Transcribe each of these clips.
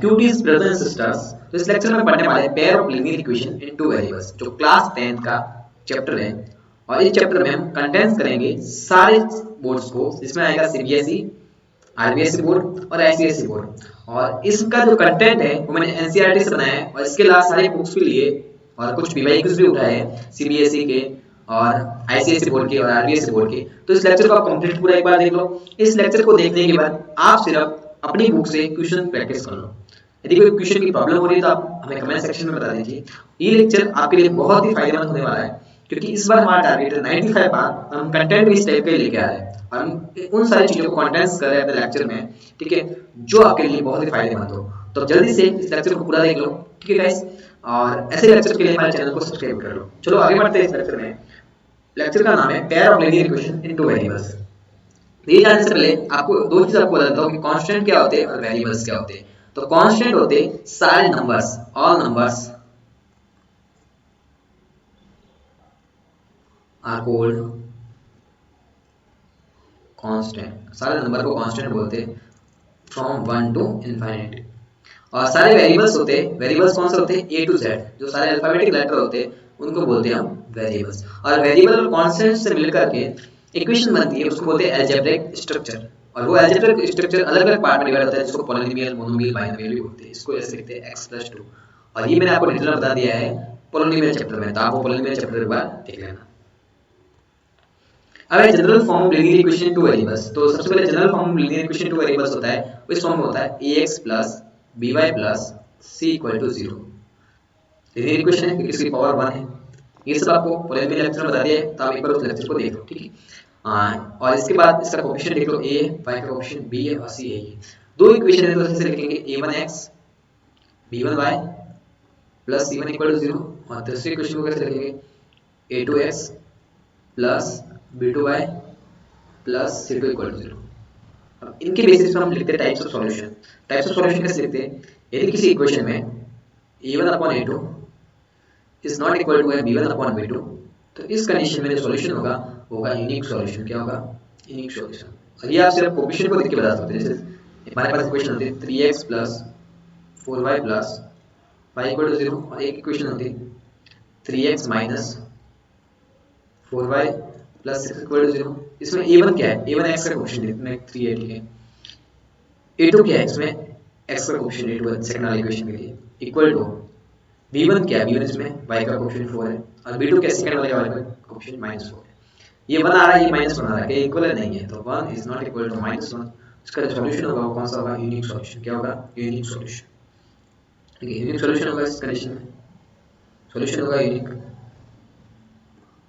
Cuties brothers and sisters. तो इस lecture में पढ़ने वाले pair of linear equation in two variables, जो क्लास 10 का चैप्टर है। और इस चैप्टर में हम कंटेंट्स करेंगे सारे बोर्ड्स को, जिसमें आएगा सीबीएसई, आरबीएसई बोर्ड और आईसीएसई बोर्ड। और इसका जो कंटेंट है वो मैंने एनसीईआरटी से बनाया है, और इसके अलावा सारे बुक्स भी लिए और कुछ पीवाईक्यूज भी उठाए हैं सीबीएसई के और आईसीएसई बोर्ड के और आरबीएसई बोर्ड के। तो इस लेक्चर को आप कंप्लीट पूरा एक बार देख लो। इस लेक्चर को देखने के बाद आप सिर्फ अपनी बुक से क्वेश्चन प्रैक्टिस कर लो। यदि कोई क्वेश्चन की प्रॉब्लम हो रही है तो आप हमें कमेंट सेक्शन में बता दीजिए। ये लेक्चर आपके लिए बहुत ही फायदेमंद होने वाला है, क्योंकि इस बार हमारा टारगेट है 95 मार्क। हम कंटेंट भी इस टाइप के लेके आ रहे हैं और हम उन सारी चीजों को कंटेंट्स कर रहे हैं अपने लेक्चर में, ठीक है, जो आपके लिए बहुत ही फायदेमंद हो। तो जल्दी से इस लेक्चर को पूरा देख लो, ठीक है गाइस। और ऐसे लेक्चर के लिए हमारे चैनल को सब्सक्राइब कर लो। चलो आगे बढ़ते हैं इस लेक्चर में। लेक्चर का नाम है pair of linear equation into variables. ये जानने से पहले आपको दो चीज आपको बता देता हूँ कि कांस्टेंट क्या होते हैं और वेरिएबल्स क्या होते हैं। तो कांस्टेंट होते सारे numbers, all numbers are called constant. सारे नंबर को कांस्टेंट बोलते हैं फ्रॉम 1 टू इनफाइनाइट। और सारे वेरिएबल्स होते हैं, वेरिएबल्स कौन से होते हैं, ए टू जेड, जो सारे अल्फाबेटिक लेटर होते हैं उनको बोलते हैं हम वेरिएबल्स। और वेरिएबल और कांस्टेंट से मिलकर के इक्वेशन बनती है, उसको बोलते हैं अलजेब्रिक स्ट्रक्चर। और वो अलजेब्रिक स्ट्रक्चर अलग अलग पार्ट में डिवाइड होता है, जिसको पॉलिनोमियल, मोनोमियल, बाइनोमियल भी बोलते हैं। इसको ऐसे लिखते हैं x+2। और ये मैंने आपको डिटेल में बता दिया है पॉलिनोमियल चैप्टर में, तो आप वो पॉलिनोमियल चैप्टर एक बार देख लेना। अब है general form of linear equation two variables. तो सबसे पहले general form of linear equation two variables होता है, इस फॉर्म में होता है ax plus by plus c equal to 0। Linear equation है क्योंकि इसकी पावर 1 है। ये सब आपको पॉलिनोमियल लेक्चर में बता दिया है, तो आप एक बार उस लेक्चर को देख लो, ठीक है। और इसके बाद इसका कोएफिशिएंट देख लो, a है, y का कोएफिशिएंट b है और c है। ये दो इक्वेशन है, तो ऐसे लिखेंगे a1x b1y plus c1 equal to 0। और दूसरी इक्वेशन को कैसे लिखेंगे, a2x plus b2y plus c2 equal to 0। अब इनके बेसिस पर हम लिखते हैं types of solution. Types of solution कैसे लिखते हैं, यदि किसी इक्वेशन में a1 upon a2 is not equal to b1 upon b2, तो इस कंडीशन में जो सॉल्यूशन होगा होगा यूनिक सॉल्यूशन। क्या होगा, यूनिक सॉल्यूशन। और ये आप सिर्फ कोएफिशिएंट को देख के बता सकते हैं। जैसे हमारे पास इक्वेशन होती है 3x plus 4y plus 5 equal to 0, और एक इक्वेशन होती है 3x minus 4y plus 6 equal to 0। इसमें a1 क्या है, a1 x का कोएफिशिएंट है, इसमें 3 है, ठीक है। a2 क्या है, इसमें x का कोएफिशिएंट a2 है सेकंड वाले इक्वेशन के लिए, इक्वल टू b1 क्या है, b1 इसमें y का कोएफिशिएंट 4 है, और b2 क्या है सेकंड वाले का कोएफिशिएंट -4 है। ये 1 आ रहा है, ये -1 आ रहा है, क्या इक्वल है, नहीं है, तो 1 इज नॉट इक्वल टू -1। इसका जो सॉल्यूशन होगा वो कौन सा होगा, यूनिक सॉल्यूशन। क्या होगा, यूनिक सॉल्यूशन, ठीक है। यूनिक सॉल्यूशन होगा इस कंडीशन में, सॉल्यूशन होगा यूनिक।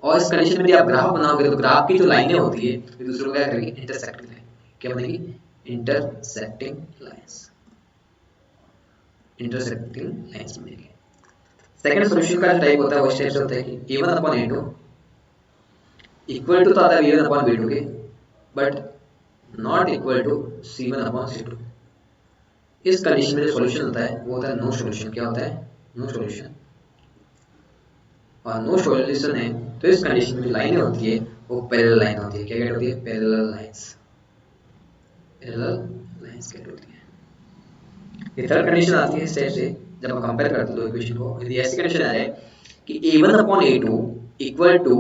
और इस कंडीशन में यदि आप ग्राफ बनाओगे तो ग्राफ की जो लाइनें होती है एक दूसरे को क्या करेंगी, इंटरसेक्टिंग लाइन। क्या बनेगी, इंटरसेक्टिंग लाइंस, इंटरसेक्टिंग लाइंस बनेगी। सेकंड सॉल्यूशन का जो टाइप होता है वो इस टाइप से होता है कि a1 upon a2 equal to तो आता है b1 अपॉन b2 के, but not equal to c1 upon c2। इस कंडीशन में जो सॉल्यूशन होता है वो होता है नो सॉल्यूशन। क्या होता है, नो सॉल्यूशन। और नो सॉल्यूशन है तो इस कंडीशन में जो लाइनें होती है वो पैरेलल लाइन होती है। क्या कहते होती है, पैरेलल लाइंस, पैरेलल लाइंस कहते होती है। ये थर्ड कंडीशन आती है इस टाइप से, जब हम कंपेयर करते हैं दो इक्वेशन को, यदि ऐसी कंडीशन आ जाए कि a1 upon a2 equal to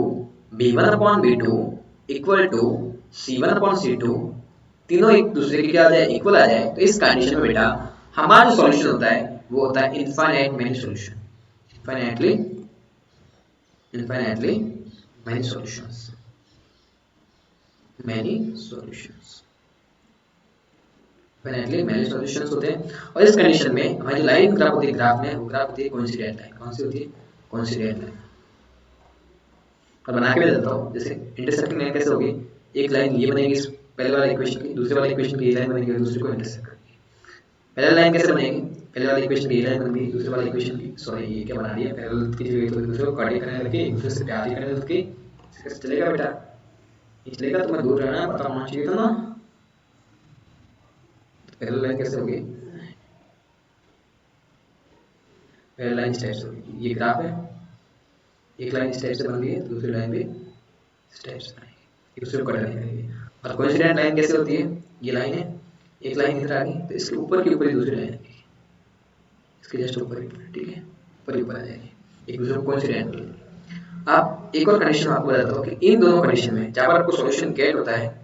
b1 upon b2 equal to c1 upon c2, तीनों एक दूसरे के क्या आ जाए, इक्वल आ जाए, तो इस कंडीशन में बेटा हमारा जो सॉल्यूशन होता है वो होता है infinite many solution. Infinitely infinitely many solutions, many solutions, infinitely many solutions होते हैं। और इस कंडीशन में हमारी जो लाइन ग्राफ होती है, ग्राफ में वो ग्राफ होती है कोइंसिडेंट लाइन। कौन सी होती है, कोइंसिडेंट लाइन। और बना के मैं देता हूँ, जैसे इंटरसेक्टिंग लाइन कैसे होगी, एक लाइन ये बनेगी इस पहले वाले इक्वेशन की, दूसरे वाले इक्वेशन की ये लाइन बनेगी, दूसरे को इंटरसेक्ट करेगी। पहले लाइन कैसे बनेगी, पहले वाले इक्वेशन की ये लाइन बनेगी, दूसरे वाले इक्वेशन की, सॉरी ये क्या बना दिया, पैरेलल की जगह तो दूसरे को कट करने लगे, दूसरे से प्यार ही करने लगे, कैसे चलेगा बेटा, ये चलेगा, तुम्हें दूर रहना है, पता होना चाहिए था ना। पैरेलल लाइन कैसे होगी, पैरेलल लाइन इस टाइप से होगी। ये ग्राफ है, एक लाइन इस टाइप से बन गई है, दूसरी लाइन भी इस टाइप से बनेगी, एक दूसरे को कट नहीं करेगी। और कोइंसिडेंट लाइन कैसे होती है, ये लाइन है, एक लाइन इधर आ गई तो इसके ऊपर की ऊपर ही दूसरी लाइन आएगी, इसके जस्ट ऊपर, ठीक है, ऊपर आ जाएगी, एक दूसरे को कोइंसिडेंट होगी। आप एक और कंडीशन आपको बताता हूँ कि इन दोनों कंडीशन में जहाँ पर आपको सॉल्यूशन गेट होता है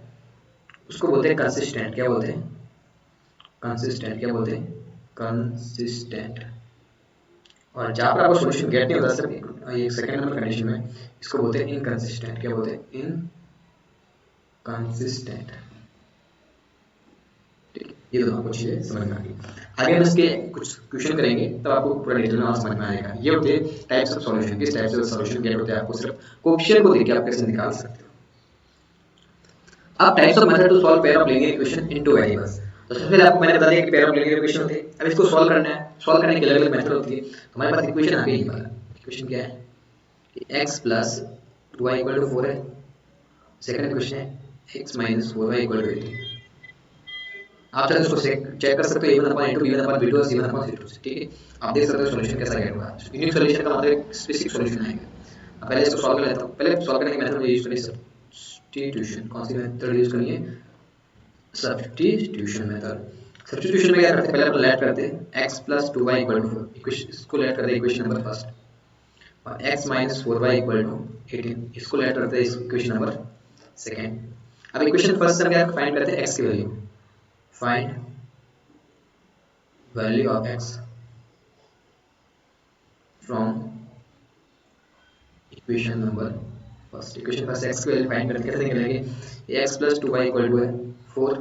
उसको बोलते हैं कंसिस्टेंट। क्या बोलते हैं? कंसिस्टेंट। क्या बोलते हैं? कंसिस्टेंट। और जहाँ पर आपको सॉल्यूशन गेट नहीं होता सर, एक सेकंड नंबर कंडीशन में, इसको बोलते हैं इनकंसिस्टेंट। क्या बोलते हैं? इनकंसिस्टेंट। ये दोनों आपको चीजें समझ में आ गई। आगे हम इसके कुछ क्वेश्चन करेंगे तब आपको पूरा डिटेल में समझ में आएगा। ये होते हैं टाइप्स ऑफ सॉल्यूशन, किस टाइप से सॉल्यूशन गेट होते हैं, आपको सिर्फ कोएफिशिएंट को देख के आप कैसे निकाल सकते हो। अब types of method to solve pair of linear equation in two variables. तो सबसे पहले आपको मैंने बता दिया कि पेयर ऑफ लीनियर इक्वेशन होते हैं। अब इसको सॉल्व करना है, सॉल्व करने की अलग अलग मेथड होती है। हमारे पास इक्वेशन आ गई। इक्वेशन क्या है कि x plus 2y equal to 4 है। सेकंड इक्वेशन है x minus 4y equal to 18। आप चाहे इसको चेक कर सकते हो a1 upon a2 b1 upon b2 और c1 अपॉन c2 से, ठीक है। आप देख सकते हो सॉल्यूशन कैसा गेट होगा। यूनिक सॉल्यूशन का मतलब एक स्पेसिफिक सॉल्यूशन आएगा। अब पहले इसको सॉल्व कर लेता हूं। पहले सॉल्व करने की मेथड मुझे यूज करनी है सब्स्टिट्यूशन। कौन सी मेथड यूज करनी है? Substitution method. सब्स्टिट्यूशन में क्या करते हैं, पहले अपन लेट करते हैं x plus 2y equal to 4। Equation इसको लेट करते हैं इक्वेशन नंबर फर्स्ट, और x minus 4y equal to 18 इसको लेट करते हैं इक्वेशन नंबर सेकंड। अब इक्वेशन फर्स्ट से हम क्या फाइंड करते हैं x की value. Find value of x from equation number first. Equation first x की वैल्यू फाइंड करके कैसे निकलेगी? x plus 2y equal to है 4,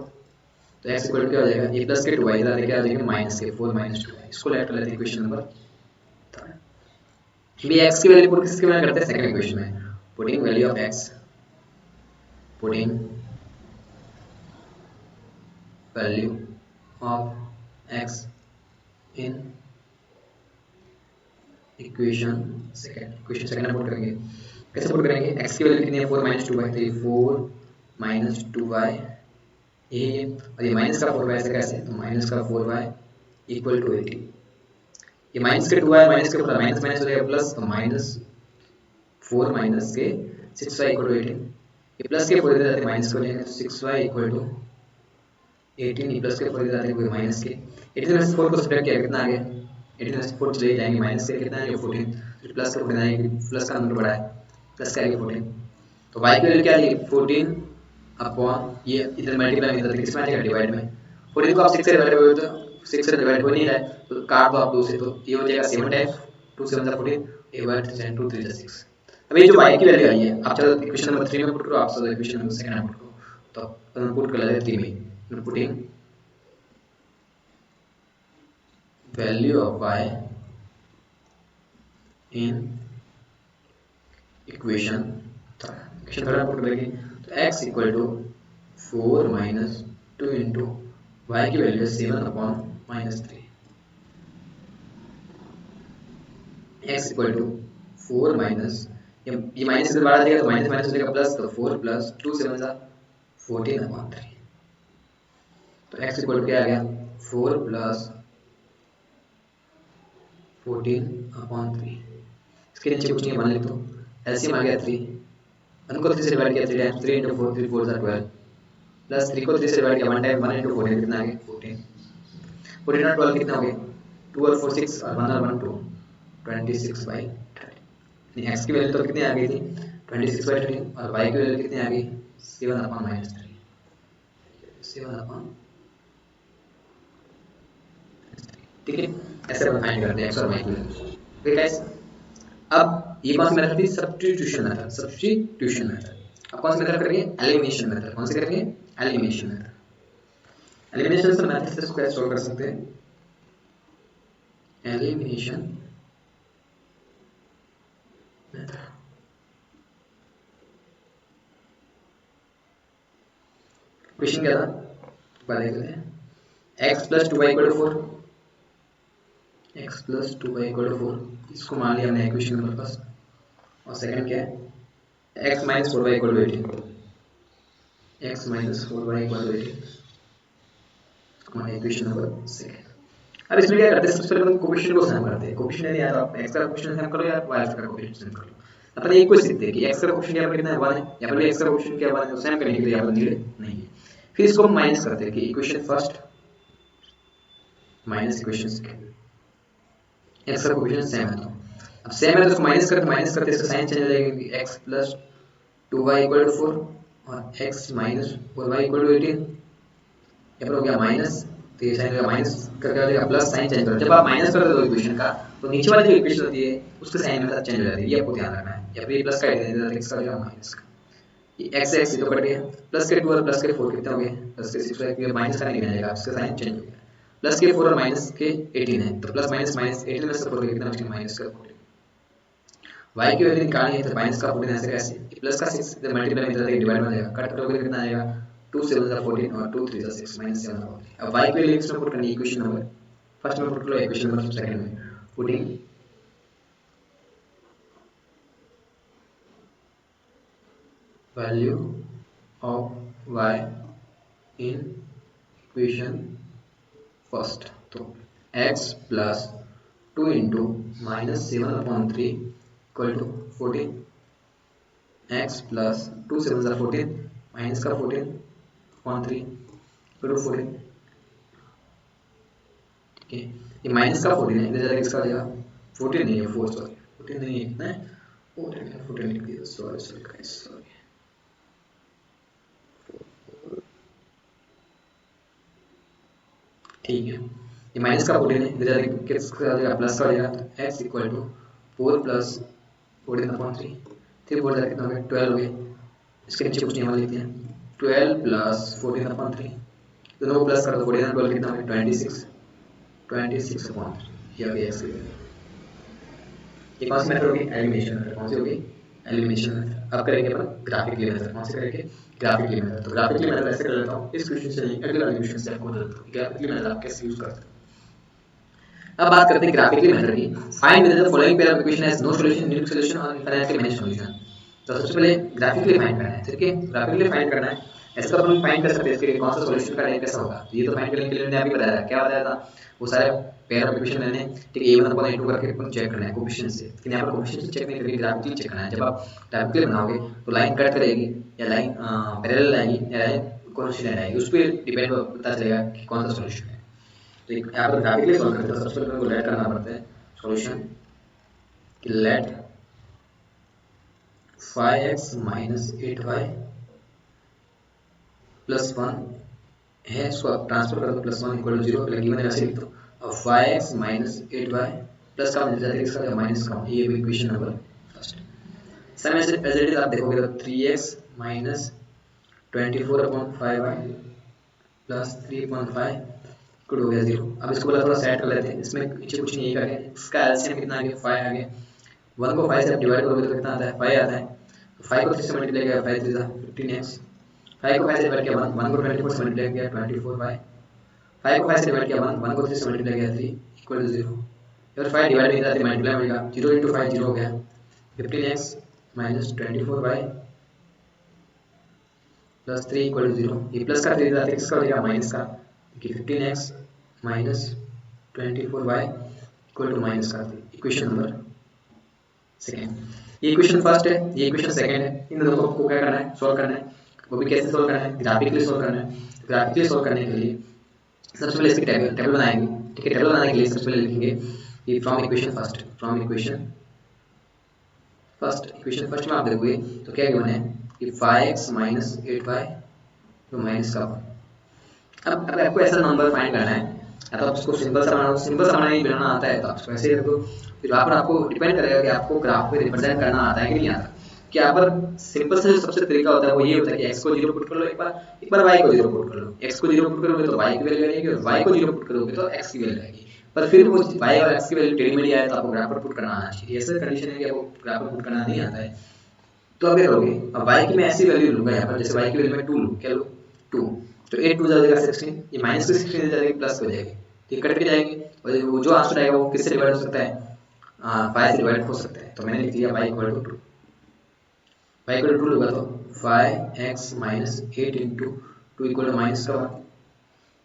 तो x इक्वल टू क्या हो जाएगा? a प्लस के 2y इधर आके क्या आ जाएगा? माइनस के 4 माइनस 2y। इसको लेट कर लेते हैं इक्वेशन नंबर थर्ड। भी x की वैल्यू पुट किसके में करते हैं? सेकंड इक्वेशन में। Putting value of x, putting value of x in equation second. Equation second में पुट करेंगे। कैसे पुट करेंगे? x की वैल्यू कितनी है? 4 माइनस 2y, तो ये 4 माइनस 2y ये, और ये माइनस का 4y से कैसे? तो माइनस का 4y इक्वल टू 18। ये माइनस के 2y माइनस के ऊपर माइनस माइनस हो जाएगा प्लस, तो माइनस 4 माइनस के 6y इक्वल टू 18। ये प्लस के 4 इधर जाते माइनस को लेंगे, तो 6y इक्वल टू 18। ये प्लस के 4 इधर जाते हैं माइनस के 18 में से 4 को सब्ट्रैक्ट किया कितना आ गया? 18 में से 4 चले जाएंगे माइनस के कितना आएगा? 14। तो प्लस का 14 आएगा, प्लस का नंबर बड़ा है, प्लस का आएगा 14। तो y की वैल्यू क्या आएगी? 14 अपॉन ये इधर मल्टीप्लाई में किसमें आएगा? डिवाइड में। 14 को आप 6 से डिवाइड करोगे तो 6 से डिवाइड हो नहीं रहा है, तो काट दो आप 2 से, तो ये हो जाएगा 7 टाइम्स 2 7 14, ये 1 10 2 3 6। अब ये जो y की वैल्यू आई है, आप चलो इक्वेशन नंबर 3 में पुट करो, आप चलो इक्वेशन नंबर सेकंड में पुट करो। तो पुट कर लेते हैं 3 में, putting value of y in equation third put करेंगे, तो x equal to 4 minus 2 into y की value 7 upon minus 3। x equal to 4 minus, ये माइनस इधर बाहर आ जाएगा तो माइनस माइनस हो जाएगा प्लस, तो 4 प्लस 2 7 जा 14 अपॉन 3। तो x इक्वल टू क्या आ गया? 4 प्लस 14 अपॉन 3। इसके नीचे कुछ नहीं, 1 लिख दो। एलसीएम आ गया 3, 1 को 3 से डिवाइड किया 3 टाइम्स, 3 into 4 3 4 12 प्लस 3 को 3 से डिवाइड किया 1 टाइम, 1 into 14 कितना आ गया? 14। 14 और 12 कितना हो गया? 2 और 4 6 और 1 और 1 2, 26/30। नहीं, x की वैल्यू तो कितनी आ गई थी? 26/30, और y की वैल्यू कितनी आ गई? 7 अपॉन माइनस 3, 7 अपॉन, ठीक है। ऐसे हम फाइंड करते हैं x और y की वैल्यू। ओके गाइस, अब ये कौन सी मेथड थी? Substitution method. Substitution method. अब कौन सी मेथड करेंगे? Elimination method. कौन सी करेंगे? Elimination method. एलिमिनेशन से मेथड से इसको कैसे सॉल्व कर सकते हैं? Elimination method. क्वेश्चन क्या था? बता देते हैं। x plus 2y equal to 4, x plus 2y equal to 4, इसको मान लिया हमने इक्वेशन नंबर फर्स्ट। और सेकंड क्या है? x minus 4y equal to 18, x minus 4y equal to 18, इसको मान लिया इक्वेशन नंबर सेकंड। अब इसमें क्या करते हैं? सबसे पहले हम कोएफिशिएंट को सम करते हैं। कोएफिशिएंट नहीं आता, आप x का कोएफिशिएंट सम करो या y का कोएफिशिएंट सम करो। अपन एक को सीखते हैं कि x का कोएफिशिएंट यहाँ पर कितना है? 1 है, यहाँ पर भी x का कोएफिशिएंट क्या 1 है, तो सम करने के लिए यहाँ पर नीड नहीं है। फिर इसको हम माइनस करते हैं कि equation first minus equation second, x का कोफिशिएंट सेम है तो अब सेम है तो इसको माइनस करते इसका साइन चेंज हो जाएगा x plus 2y equal to 4 और x minus 4y equal to 18 यहाँ पर हो गया माइनस तो ये साइन हो गया माइनस करके हो जाएगा प्लस साइन चेंज करो जब आप माइनस करते हो इक्वेशन का तो नीचे वाली जो इक्वेशन होती है उसके साइन में साथ चेंज हो जाती है ये आपको ध्यान रखना है या फिर ये प्लस का इधर इधर x का हो जाएगा माइनस का ये x से x ये तो कट गया प्लस के 2 और प्लस के 4 कितने हो गए प्लस के 6 ये माइनस का नहीं आ जाएगा इसका साइन चेंज हो गया प्लस के 4 और माइनस के 18 है तो प्लस माइनस माइनस 18 में से 4 कितना बचेगा माइनस का 14 y की वैल्यू निकालनी है तो माइनस का 14 ऐसे कैसे प्लस का 6 इधर मल्टीप्लाई में इधर डिवाइड में जाएगा कट करोगे कितना आएगा 2 7 14 और 2 3 6 माइनस 7 अब y की वैल्यू इसमें पुट करनी है इक्वेशन नंबर फर्स्ट में पुट करो इक्वेशन नंबर सेकंड में putting value of y in equation first तो x plus 2 into minus 7 upon 3 equal to 14 x plus 2 7 are 14 minus का 14 upon 3 equal to 14 ठीक है ये माइनस का 14 है इधर जाकर इसका आ जाएगा 14 नहीं है 4 सॉरी 14 नहीं है कितना है 14 लिख दिया सॉरी गाइस सॉरी ठीक है ये माइनस का 14 है इधर जाके किसका आ जाएगा प्लस का आ जाएगा तो x equal to 4 plus 14 upon 3 3 4 जाके कितना हो गया 12 हो गया इसके नीचे कुछ नहीं लिखते हैं 12 प्लस 14 अपॉन 3 दोनों को प्लस कर दो 14 और 12 कितना हो गया 26 अपॉन 3 ये आ गया x ये कौन सी मेथड होगी एलिमिनेशन मेथड कौन सी होगी एलिमिनेशन मेथड अब करेंगे अपन ग्राफिकली मेथड कौन से करेंगे ग्राफिकली मेथड तो ग्राफिकली मेथड ऐसे कर लेता हूं इस क्वेश्चन से नहीं अगले वाले क्वेश्चन से आपको बता दूं ग्राफिकली मेथड आप कैसे यूज करते हैं अब बात करते हैं ग्राफिकली मेथड की find whether the following pair of equation has no solution unique solution और इनफाइनाइटली मेनी सॉल्यूशन तो सबसे पहले ग्राफिकली फाइंड करना है ठीक है ग्राफिकली फाइंड करना है ऐसे तो अपन फाइंड कर सकते हैं इसके लिए कौन सा सॉल्यूशन का टाइप कैसा होगा तो ये तो फाइंड करने के लिए मैंने अभी बताया क्या बताया था वो सारे पेयर ऑफ इक्वेशन मैंने ठीक है a1 अपॉन a2 करके अपन चेक करना है कोएफिशिएंट से लेकिन यहां पर कोएफिशिएंट से चेक नहीं करके ग्राफिकली चेक करना है जब आप ग्राफिकली बनाओगे तो लाइन कट करेगी या लाइन पैरेलल आएगी या लाइन कोइंसिडेंट आएगी उस पर डिपेंड पता चलेगा कि कौन सा सॉल्यूशन है तो यहां पर ग्राफिकली सॉल्व करते हैं सबसे पहले हमको लेट करना पड़ता है सॉल्यूशन कि late 5x minus 8y plus 1 है इसको आप ट्रांसफर कर दो प्लस 1 इक्वल टू 0 पहले गिवन है ऐसे लिख दो और 5x minus 8y प्लस का मिल जाता है इसका माइनस का ये equation number first same as it is आप देखोगे तो 3x minus 24 upon 5y plus 3.5 equal हो गया 0 अब इसको बोला थोड़ा सेट कर लेते हैं इसमें पीछे कुछ नहीं है इसका एलसीएम कितना आ गया 5 आ गया 1 को 5 से डिवाइड करोगे तो कितना आता है 5 आता है तो 5 को 3 से मल्टीप्लाई किया 5 3 15x 5 को 5 से डिवाइड किया 1 को 24 से मल्टीप्लाई किया 24y 5 को 5 से डिवाइड किया 1 को 3 से मल्टीप्लाई किया 3 इक्वल टू 0 और 5 डिवाइड नहीं करते मल्टीप्लाई हो जाएगा 0 into 5 0 हो गया 15x minus 24y plus 3 equal to 0 ये प्लस का 3 था x का हो जाएगा माइनस का कि 15x minus 24y equal to minus का इक्वेशन नंबर सेकंड ये इक्वेशन फर्स्ट है ये इक्वेशन सेकंड है इन दोनों को आपको क्या करना है सॉल्व करना है वो भी कैसे सॉल्व करना है ग्राफिकली सॉल्व करना है ग्राफिकली सॉल्व करने के लिए सबसे पहले इसकी टेबल बनाएंगे ठीक है टेबल बनाने के लिए सबसे पहले लिखेंगे कि फ्रॉम इक्वेशन फर्स्ट में आप देखोगे तो क्या गिवन है कि 5x minus 8y तो माइनस का अब आपको ऐसा नंबर फाइंड करना है या तो आप उसको सिंपल सा बनाना ही बनाना आता है तो आप वैसे ही रखो फिर वहाँ पर आपको डिपेंड करेगा कि आपको ग्राफ पे रिप्रेजेंट करना आता है कि नहीं आता कि यहाँ पर सिंपल से जो सबसे तरीका होता है वो ये होता है कि x को 0 पुट कर लो एक बार y को 0 पुट कर लो x को 0 पुट करोगे तो y की वैल्यू आएगी और y को 0 पुट करोगे तो x की वैल्यू आएगी पर फिर वो y और x की वैल्यू टेढ़ी मेढ़ी आए तो आपको ग्राफ पर पुट करना आना चाहिए ऐसा कंडीशन है कि आपको ग्राफ पर पुट करना नहीं आता है तो अब क्या करोगे अब y की मैं ऐसी वैल्यू लूंगा यहाँ पर जैसे y की वैल्यू मैं 2 लूँ क्या लूँ 2 तो 8 2 जाएगा 16 ये माइनस की 16 जाएगी प्लस हो जाएगी ये कट के जाएंगे और वो जो आंसर आएगा वो किससे डिवाइड हो सकता है 5 से डिवाइड हो सकता है तो मैंने लिख दिया y equal to 2 y equal to 2 लूंगा तो 5x minus 8 into 2 equal to minus का 1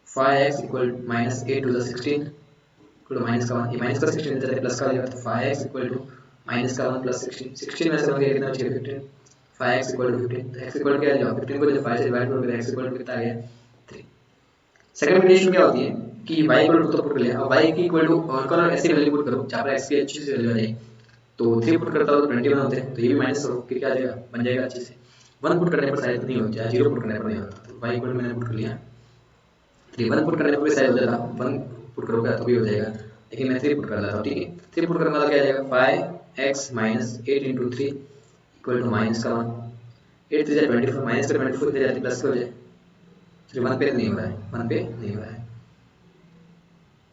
5x equal minus 8 to 16 equal to minus का 1 ये माइनस का 16 इधर प्लस का हो जाएगा तो 5x इक्वल टू माइनस का 1 प्लस 16 में से हो गया कितना बचेगा 15 5x इक्वल टू 15 तो x इक्वल क्या आ जाएगा 15 को जब 5 से डिवाइड करोगे तो x इक्वल टू कितना आ गया 3 सेकंड कंडीशन क्या होती है कि y इक्वल टू तो पुट कर लिया, अब y की इक्वल टू और करो ऐसी वैल्यू पुट करो जहाँ पर x की अच्छी सी वैल्यू आ जाए। तो 3 पुट करता हो तो 21 होते हैं, तो ये भी माइनस करो फिर क्या आ जाएगा, बन जाएगा अच्छे से। 1 पुट करने पर शायद नहीं होता, 0 पुट करने पर नहीं होता, तो y इक्वल मैंने पुट कर लिया 3। 1 पुट करने पर भी शायद हो जाता, 1 पुट करोगे तो भी हो जाएगा, लेकिन मैं 3 पुट कर लेता हूँ, ठीक है। 3 पुट करने वाला क्या आ जाएगा, 5x minus 8 into 3 equal to minus का 1। 8 3 24, माइनस का 24 इधर जाती प्लस का हो जाए, फिर 1 पे नहीं हो रहा है, 1 पे नहीं हो रहा है,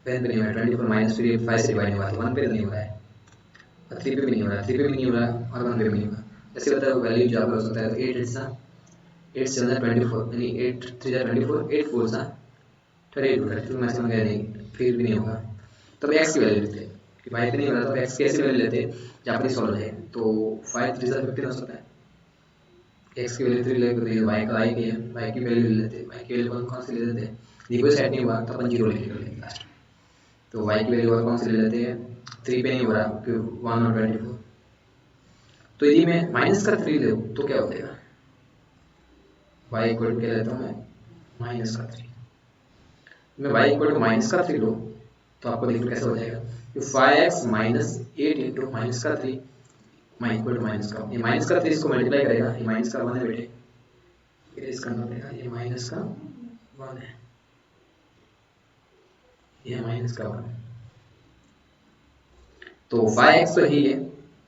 पेन पे नहीं हो रहा है, 24 माइनस फिर 5 से डिवाइड हुआ तो 1 पे नहीं हो रहा है, और 3 पे भी नहीं हो रहा है, 3 पे भी नहीं हो रहा है और 1 पे भी नहीं होगा। ऐसे होता है वैल्यू जो आपका हो सकता है, तो 8 इट्स 8 7 24 यानी 8 3 24, 8 4 38 होगा, तो मैक्सिमम गया नहीं, फिर भी नहीं होगा। तब x की वैल्यू लेते हैं कि y पे नहीं हो रहा, तब x की ऐसी वैल्यू लेते हैं जहाँ पर सॉल्व हो जाए। तो 5 3 15 हो सकता है, x की वैल्यू 3 लेकर तो ये y का y की है, y की वैल्यू ले लेते हैं, y की वैल्यू कौन सी ले लेते हैं, ये कोई सेट नहीं हुआ तो अपन 0 लेके कर लेंगे लास्ट। तो y की वैल्यू और कौन सी ले लेते हैं, 3 पे नहीं हो रहा क्योंकि 1 और 24, तो यदि मैं माइनस का 3 ले तो क्या हो जाएगा, y इक्वल टू क्या लेता हूँ मैं, माइनस का 3। मैं y इक्वल टू माइनस का 3 लो तो आपको देखो कैसे हो जाएगा, 5x माइनस 8 इंटू माइनस का 3 इक्वल टू माइनस का, ये माइनस का 3 इसको मल्टीप्लाई करेगा, ये माइनस का 1 है बेटे, इरेज करना पड़ेगा, ये माइनस का 1 है, ये माइनस का 1, तो 5x तो ही है,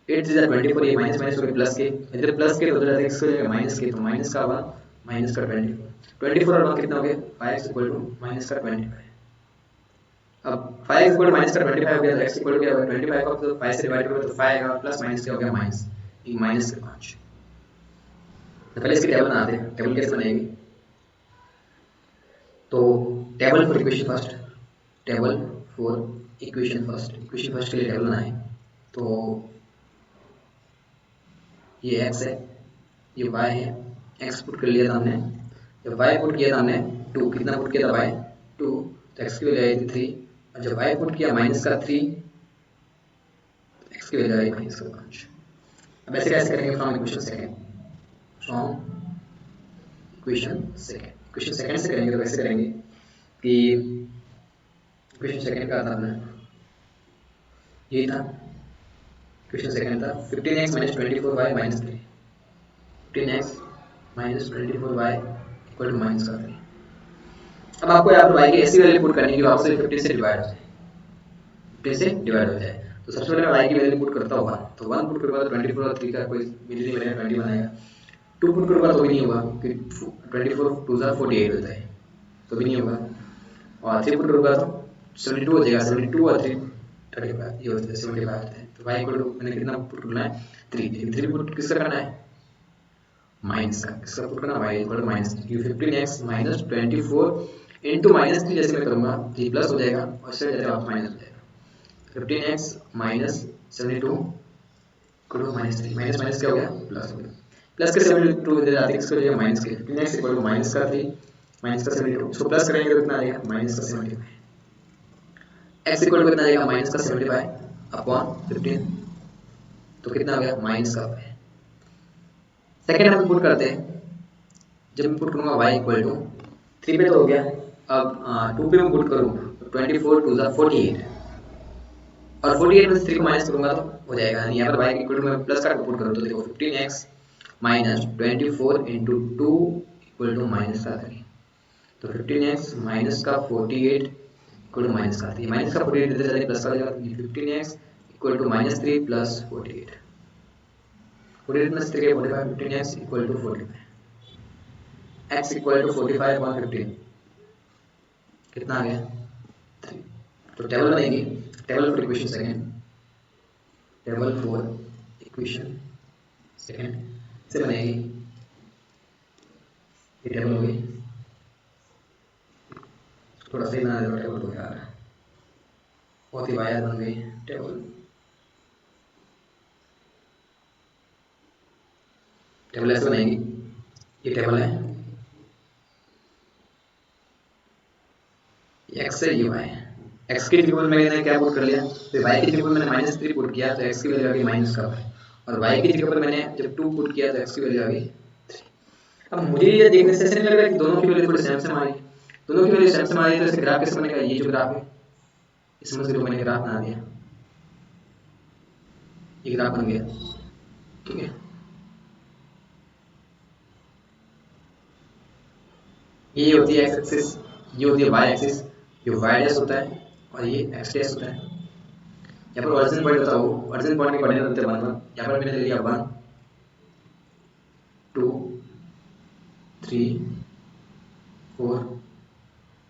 8 3 24, ये माइनस माइनस हो गया प्लस के, इधर प्लस के तो उधर x हो जाएगा माइनस के, तो माइनस का 1 माइनस का 24 और 1 कितना हो गया, 5x इक्वल टू माइनस का 25। अब 5x इक्वल टू माइनस का 25 हो गया, तो x इक्वल टू क्या होगा, 25 को तो 5 से डिवाइड करोगे तो 5 आएगा, प्लस माइनस क्या हो गया, माइनस, ये माइनस के 5। तो पहले इसकी टेबल बनाते हैं, टेबल कैसे बनेगी, तो table for equation first, table for equation first, equation first के लिए टेबल बनाए। तो ये x है, ये y है, x पुट कर लिया था हमने, जब y पुट किया था हमने 2, कितना पुट किया था y 2, तो x की वैल्यू आई थी 3, और जब y पुट किया माइनस का 3, x की वैल्यू आई माइनस का 5। अब ऐसे कैसे करेंगे, from equation second, from equation second, equation second से करेंगे तो कैसे करेंगे कि इक्वेशन सेकंड का था अपना यही था, इक्वेशन सेकंड था 15x minus 24y minus 3, 15x minus 24y equal to minus का 3। अब आपको यहाँ पर y की ऐसी वैल्यू पुट करनी है कि आपसे 15 से डिवाइड हो जाए, 15 से डिवाइड हो जाए। तो सबसे पहले मैं y की वैल्यू पुट करता हूँ 1, तो 1 पुट करूँगा तो 24 और 3 का कोई मिल नहीं बनेगा, 21 आएगा। 2 पुट करूँगा तो भी नहीं होगा कि 24 2 48 होता है, तो भी नहीं होगा। और 3 पुट करूँगा तो 72 हो जाएगा, 72 और 3 35, ये होता है 75 होता है। तो y इक्वल टू मैंने कितना पुट करना है, 3, 3 पुट किसका करना है, माइनस का, किसका पुट करना, y equal to minus 15x minus 24 into minus 3 जैसे मैं करूँगा तो प्लस हो जाएगा और इससे जाते वापस माइनस हो जाएगा, 15x minus 72 equal to minus 3, minus minus क्या हो गया, प्लस हो गया, प्लस के 72 इधर आते हैं, किसको जाएगा माइनस के, 15x इक्वल टू माइनस का 3 माइनस का 72, इसको प्लस करेंगे तो कितना आएगा, माइनस का 75, x इक्वल टू कितना आएगा, माइनस का 75 अपॉन 15, तो कितना हो गया, माइनस का 5। सेकंड हम पुट करते हैं, जब मैं पुट करूंगा y इक्वल टू 3 पे तो हो गया, अब 2 पे मैं पुट करूँ 24 2 48, और 48 में से 3 को माइनस करूंगा तो हो जाएगा, यानी यहाँ पर y इक्वल टू मैं प्लस का पुट करूँ तो देखो 15x minus 24 into 2 equal to minus का 3, तो 15x माइनस का 48 इक्वल टू माइनस का 3, माइनस का 48 इधर चले प्लस का हो जाएगा, 15x equal to minus 3 plus 48, 48 में से 3 45, 15x equal to 45, x equal to 45 upon 15 कितना आ गया 3। तो टेबल बनेगी, table for equation second, table for equation second से बनेगी, ये टेबल होगी, थोड़ा सही बना दो टेबल को यार, बहुत ही वायर बन गई टेबल, टेबल ऐसे बनेगी, ये टेबल है, x है, ये y है, x की जगह मैंने क्या पुट कर लिया, तो y की जगह मैंने माइनस 3 पुट किया तो x की वैल्यू आ गई माइनस का 5, और y की जगह पर मैंने जब 2 पुट किया तो x की वैल्यू आ गई 3। अब मुझे ये देखने से ऐसा नहीं लग रहा कि दोनों की वैल्यू थोड़ी सेम सेम आ रही, दोनों की वैल्यू सेम सेम आ रही है तो इसका ग्राफ कैसे बनेगा? ये जो ग्राफ है इसमें से मैंने ग्राफ बना दिया, ये ग्राफ बन गया, ठीक है। ये होती है एक्स एक्सिस, ये होती है वाई एक्सिस, ये वाई डैश होता है और ये एक्स डैश होता है। यहाँ पर ओरिजिन पॉइंट होता है, वो ओरिजिन पॉइंट के कोऑर्डिनेट होते हैं 1 1। यहाँ पर मैंने ले लिया 1 2 3 4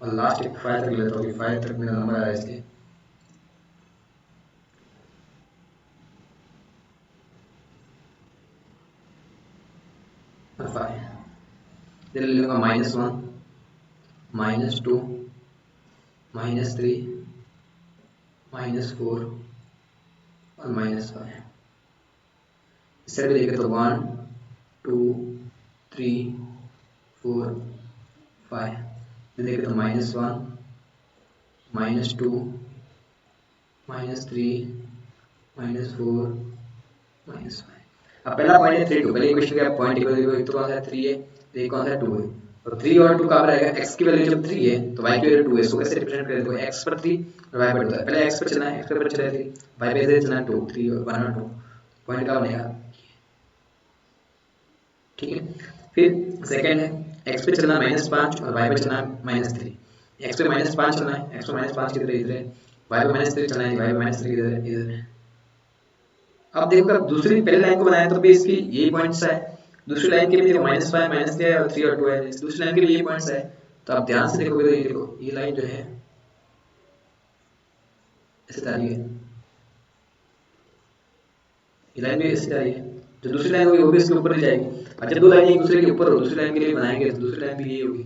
और लास्ट एक 5 तक लेता हूँ, 5 तक मेरा नंबर आ रहा है इसलिए। फिर ले लूँगा -1 -2 -3 -4 और -5। इस साइड भी देखें तो 1 2 3 4 5, देखें तो -1 -2 -3 -4 -5। अब पहला पॉइंट है 3 2, पहले इक्वेशन का पॉइंट एक तो कौन सा है 3 है, तो एक कौन सा है 2 है। तो 3 और 2 कहाँ पर आएगा? x की वैल्यू जब 3 है तो y की वैल्यू 2 है, सो कैसे रिप्रेजेंट करें? तो x पर 3 और y पर 2 है। पहले x पर चलना है, x पर चला है 3, y पे चलना है 2, 3 और 1 और 2, पॉइंट का बनेगा, ठीक है। फिर सेकंड है x पे चलना -5 और y पे चलना -3। x पे -5 चलना है, x पे -5 किधर है? इधर है। y पे -3 चलना है, y पे -3 किधर है? इधर है। अब देखो अगर दूसरी पहले लाइन को बनाया तो भी इसकी यही पॉइंट्स है, दूसरी लाइन के लिए देखो -5 -3 है और 3 और 2 है, दूसरी लाइन के लिए यही पॉइंट्स है। तो आप ध्यान से देखोगे तो ये देखो ये लाइन जो है ऐसे जा रही है, ये लाइन भी ऐसे जा रही है, जो दूसरी लाइन होगी वो भी इसके ऊपर ही जाएगी। और जब दो लाइन एक दूसरे के ऊपर हो, दूसरी लाइन के लिए बनाएंगे तो दूसरी लाइन भी यही होगी।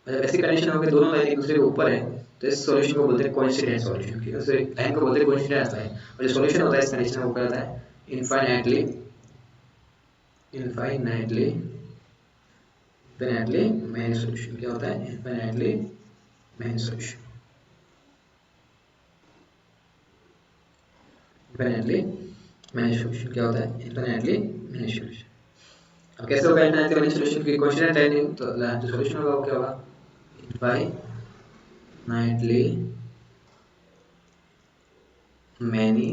और जब ऐसी कंडीशन होगी दोनों लाइन एक दूसरे के ऊपर है तो इस सॉल्यूशन को बोलते हैं कोइंसिडेंट सॉल्यूशन, ठीक है। उस लाइन को बोलते हैं कोइंसिडेंट लाइन। और जो सॉल्यूशन होता है इस कंडीशन को कहता है इनफाइनाइटली मैनी सॉल्यूशन। क्या होता है? Infinitely many solution, infinitely many solution. क्या होता है? Infinitely many solution. अब कैसे होगा इनफाइनाइटली मैनी सॉल्यूशन? की कोइंसिडेंट लाइन तो जो सॉल्यूशन होगा वो क्या होगा? Infinitely many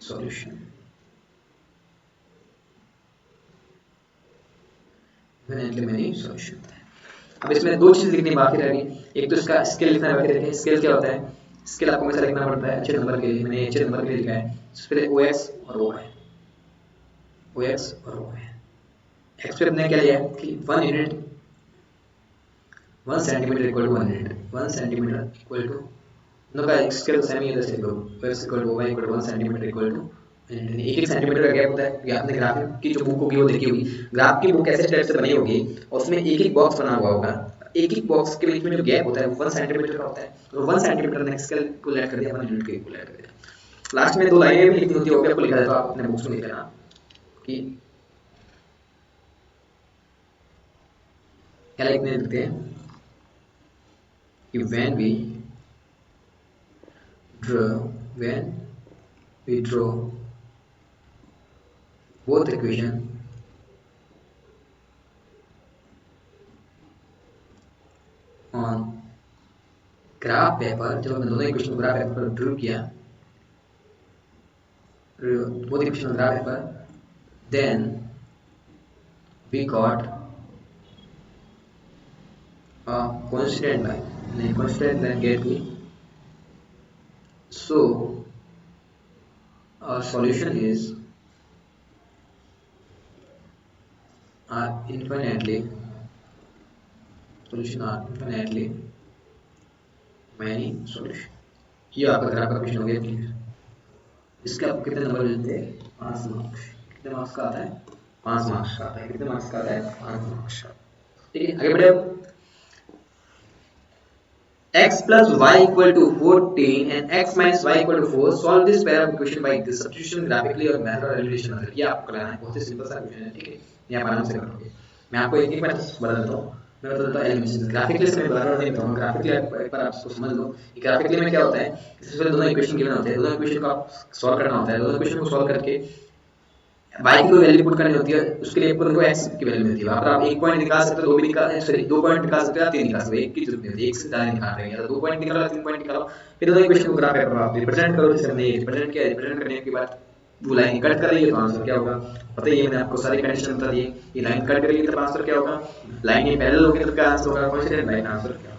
solution, infinitely many solution होता है। अब इसमें दो चीज लिखनी बाकी रह गई, एक तो इसका स्केल लिखना बाकी रह गया। स्केल क्या होता है? स्केल आपको हमेशा लिखना पड़ता है अच्छे नंबर के लिए, मैंने अच्छे नंबर के लिए लिखा है। सबसे पहले OX और OY, OX और OY। x पे हमने क्या लिया है कि 1 unit 1 centimetre equal to 1 unit, 1 centimetre equal to दोनों का स्केल सेम ही है, जैसे लो x equal to y equal to 1 centimetre equal to एक एक सेंटीमीटर का गैप होता है। ये आपने ग्राफ की जो बुक होगी वो देखी होगी, ग्राफ की बुक कैसे टाइप से बनी होगी और उसमें एक एक बॉक्स बना हुआ होगा, एक एक बॉक्स के बीच में जो गैप होता है वो 1 सेंटीमीटर का होता है। तो 1 सेंटीमीटर ने स्केल को ऐड कर दिया, 1 यूनिट को ऐड कर दिया। लास्ट में दो लाइनें भी लिखनी होती है, वो भी आपको लिखा है तो आप अपने बुक्स में लिख लेना कि क्या लिखते हैं कि when we draw both equation on graph paper, जब हमने दोनों इक्वेशन ग्राफ पेपर पर ड्रॉ किया, both equation graph paper, then we got a coincident line, and coincident line get me. So our solution is infinitely many solution। ये आपका graph का question हो गया क्लियर। इसके आपको कितने नंबर मिलते हैं? 5 मार्क्स। कितने मार्क्स का आता है? 5 मार्क्स का आता है। कितने मार्क्स का आता है? 5 मार्क्स का। ठीक है, आगे बढ़े। x plus y equal to 14 and x minus y equal to 4, solve this pair of equation by the substitution graphically or method or elimination method। ये आपको कराना है, बहुत ही सिंपल सा क्वेश्चन है, ठीक है, ये आप आराम से करोगे। मैं आपको एक बार बता देता हूँ, मैं बता देता हूँ एलिमिनेशन। ग्राफिकली से मैं बार-बार नहीं बताऊंगा, ग्राफिकली एक बार आप इसको समझ लो कि ग्राफिकली में क्या होता है। सबसे पहले दोनों इक्वेशन गिवन होते हैं, दोनों इक्वेशन को आप सॉल्व करना होता है, दोनों इक्वेशन को सॉल्व करके y की कोई वैल्यू पुट करनी होती है उसके लिए आपको x की वैल्यू मिलती है। वहाँ पर आप एक पॉइंट निकाल सकते हो, दो भी निकाल, सॉरी दो पॉइंट निकाल सकते हो या तीन निकाल सकते हो, एक की जरूरत नहीं होती, एक से ज़्यादा निकाल रहे हैं या तो दो पॉइंट निकालो या तीन पॉइंट निकालो। फिर दोनों इक्वेशन को ग्राफ पेपर पर आप रिप्रेजेंट करो, जैसे हमने रिप्रेजेंट किया, रिप्रेजेंट करने के बाद वो लाइन कट कर रही है तो आंसर क्या होगा पता ही है, मैंने आपको सारी कंडीशन बता दी। ये लाइन कट करेगी तो आंसर क्या होगा, लाइन ये पैरेलल होगी तो क्या आंसर होगा, कोइंसिडेंट लाइन आंसर क्या होगा।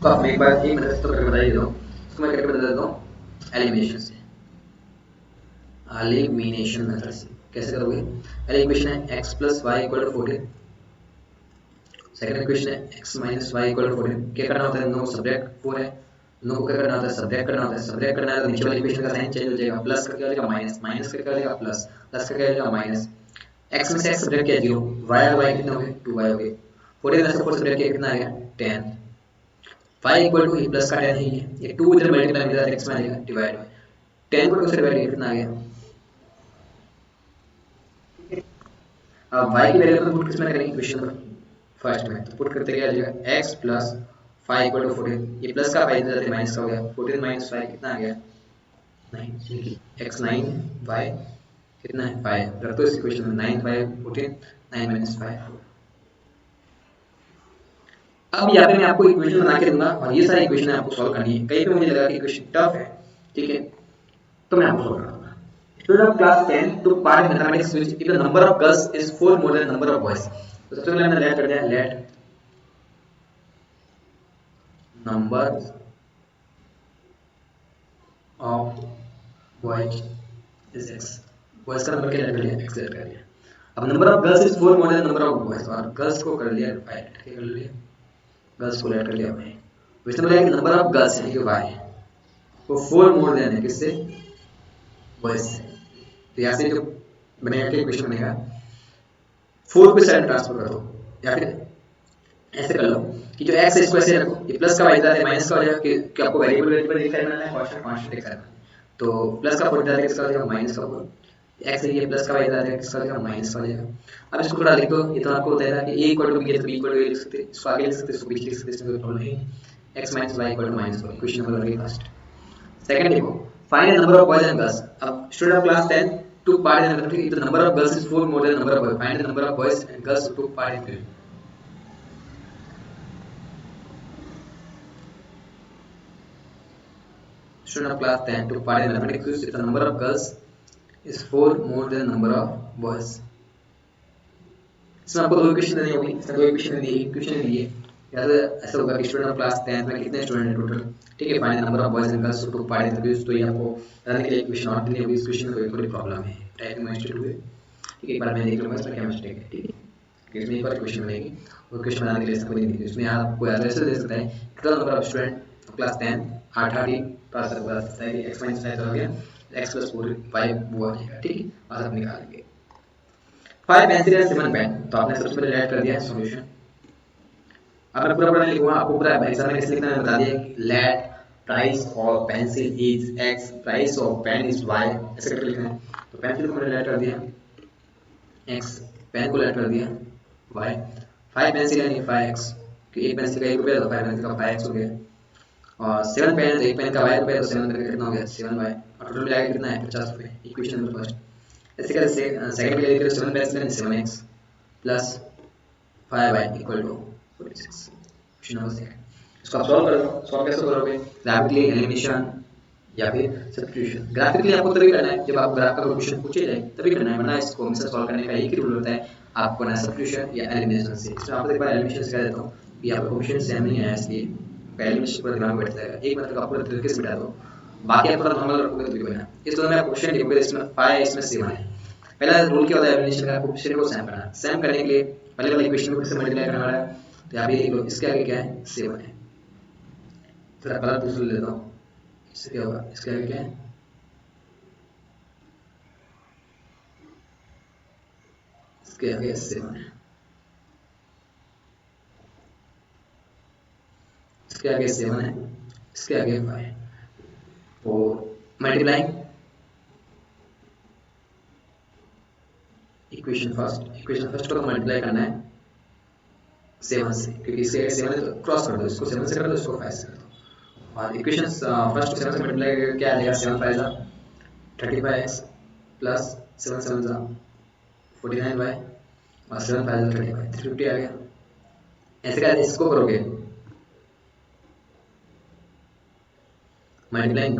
तो आप एक बार एक मिनट तो करके बता ही दो, इसको मैं करके बता देता हूँ एलिमिनेशन से, एलिमिनेशन मेथड से कैसे करोगे। पहले इक्वेशन है x plus y equal to 14, second equation है x minus y equal to 14। क्या करना होता है, नो सब्ट्रैक्ट 4 है, नो को क्या करना होता है सब्ट्रैक्ट करना होता है, सब्ट्रैक्ट करना है तो नीचे वाली इक्वेशन का साइन चेंज हो जाएगा, प्लस करके हो जाएगा माइनस, माइनस करके हो जाएगा प्लस, प्लस करके हो जाएगा माइनस। x में से x सब्ट्रैक्ट किया 0, y और y कितने हो गए 2y हो गए, 14 में से 4 सब्ट्रैक्ट किया कितना आ गया 10, y इक्वल टू प्लस का 10 है ये 2 इधर मल्टीप्लाई में जाता है x में आ जाएगा डिवाइड बाय 10 को 2 से डिवाइड कितना आ गया। अब y की वैल्यू तो पुट किसमें करेंगे इक्वेशन पर फर्स्ट में, तो पुट करते क्या आ जाएगा x प्लस 5 इक्वल टू 14, ये प्लस का 5 इधर माइनस का हो गया, 14 माइनस 5 कितना आ गया 9, x 9 y कितना है 5, रख दो इस इक्वेशन में 9 5 14, 9 माइनस 5 4। अब यहाँ पे मैं आपको इक्वेशन बना के दूंगा और ये सारी इक्वेशन आपको सॉल्व करनी है, कहीं पे मुझे लगा कि इक्वेशन टफ है, ठीक है, तो मैं आपको सॉल्व करूंगा। Student of class 10 took part in mathematics which if the number of girls is 4 more than number of boys। तो सबसे पहले हमने लेट कर दिया, let number of boys is x, boys का नंबर क्या लेट कर लिया x लेट कर लिया। अब number of girls is 4 more than number of boys, और गर्ल्स को कर लिया 5 कर लिया, गर्ल्स को लेट कर लिया हमने, तो इसमें बोला कि नंबर ऑफ गर्ल्स है कि y वो 4 मोर देन है किससे बॉयज से, तो यहाँ से जो बनेगा क्या इक्वेशन बनेगा 4 को साइड ट्रांसफर कर दो, या फिर ऐसे कर लो कि जो x है इसको ऐसे रखो, ये प्लस का y जाता है माइनस का हो जाएगा कि आपको वेरिएबल वेरिएबल एक साइड में लाना है, कांस्टेंट कांस्टेंट एक साइड में, तो प्लस का 4 जाता है किसका हो जाएगा माइनस का 4, x है ये प्लस का y जाता है किसका हो जाएगा माइनस का हो जाएगा। अब इसको थोड़ा लिख दो, ये तो आपको होता है कि a इक्वल टू b है तो b इक्वल टू a लिख सकते हैं, इसको आगे लिख सकते हैं, इसको पीछे लिख सकते हैं, इसमें कोई प्रॉब्लम नहीं है। x minus y equal to minus 4 equation number 1 first. Second देखो, find the number of boys and girls. अब student of class 10 took part in the if the number of girls is 4 more than the number of boys, find the number of boys and girls who took part in it। Student of class 10 took part in mathematics if the number of girls is 4 more than the number of boys। इसमें आपको दो equation देनी होगी, इसमें दो equation दी, equation दी है, या तो ऐसा होगा कि स्टूडेंट ऑफ क्लास 10 में कितने स्टूडेंट हैं टोटल, ठीक है, find the number of boys and girls who took part in the quiz, तो ये आपको करने के लिए इक्वेशन और देनी होगी, इस क्वेश्चन में कोई थोड़ी प्रॉब्लम है, टाइपिंग मिस्टेक हुई, ठीक है, एक बार मैं देख लूंगा इसमें क्या मिस्टेक है, ठीक है, इसमें एक बार क्वेश्चन बनेगी और क्वेश्चन बनाने के लिए कोई नहीं, इसमें आपको ऐसे दे सकता है total number of student of class 10 8 ही पास कर सकता है कि x माइनस 5 हो गया, x प्लस 4 5 वो आ जाएगा, ठीक है, और आप निकालेंगे 5 पेंसिल एंड 7 पेन, तो आपने सबसे पहले लेट कर दिया सॉल्यूशन। अब मैं पूरा पूरा लिखूंगा, आपको पूरा एग्जाम में कैसे लिखना है बता दिया, let price of pencil is x, price of pen is y, ऐसे करके लिखना है। तो पेंसिल को मैंने लेट कर दिया x, पेन को लेट कर दिया y, 5 पेंसिल यानी 5x, कि एक पेंसिल का 1 रुपया तो 5 पेंसिल का 5x हो गया, और 7 पेन तो एक पेन का y रुपया तो 7 पेन का कितना हो गया 7y, और टोटल मिलाकर कितना है 50 रुपये, इक्वेशन नंबर फर्स्ट। ऐसे कैसे सेकंड के लिए लिख 7 पेंसिल यानी 7x plus 5y equal to 46, question number second. इसको आप सॉल्व कर दो, सॉल्व कैसे करोगे, ग्राफिकली एलिमिनेशन या फिर सब्स्टिट्यूशन। ग्राफिकली आपको तभी करना है जब आप ग्राफ का क्वेश्चन पूछे जाए तभी करना है, वरना इसको हमेशा सॉल्व करने का एक ही रूल होता है, आपको ना सब्स्टिट्यूशन या एलिमिनेशन से। इसमें आपको एक बार एलिमिनेशन सिखा देता हूँ कि आपको क्वेश्चन सेम नहीं आया, इसलिए एलिमिनेशन पूरा दिमाग में बैठ जाएगा, एक मतलब आप पूरे तरीके से बिठा दो, बाकी आप थोड़ा नॉर्मल रखोगे तो भी बना। इस दोनों में आप क्वेश्चन लिखोगे, इसमें 5 इसमें 7 है। पहला रूल क्या होता है एलिमिनेशन का, आपको पिछले को सेम करना, सेम करने के लिए पहले वाले इक्वेशन को फिर से मल्टीप्लाई करना है, तो यहाँ पे लिख लो इसके आगे क्या है 7 है, थोड़ा कलर दूसरा ले लेता हूँ, इससे क्या होगा इसके आगे क्या है, इसके आगे 7 है, इसके आगे 7 है, इसके आगे 5 है, और मल्टीप्लाइंग इक्वेशन फर्स्ट को मल्टीप्लाई करना है 7 से, क्योंकि इसके 7 है तो क्रॉस कर दो, इसको 7 से कर दो, इसको 5 से कर दो, और इक्वेशन फर्स्ट 7 से मल्टीप्लाई करके क्या आ जाएगा, 7 5 जा 35x प्लस 7 7 जा 49y और 7 5 जा 35 350 आ गया। ऐसे का इसको करोगे मल्टीप्लाइंग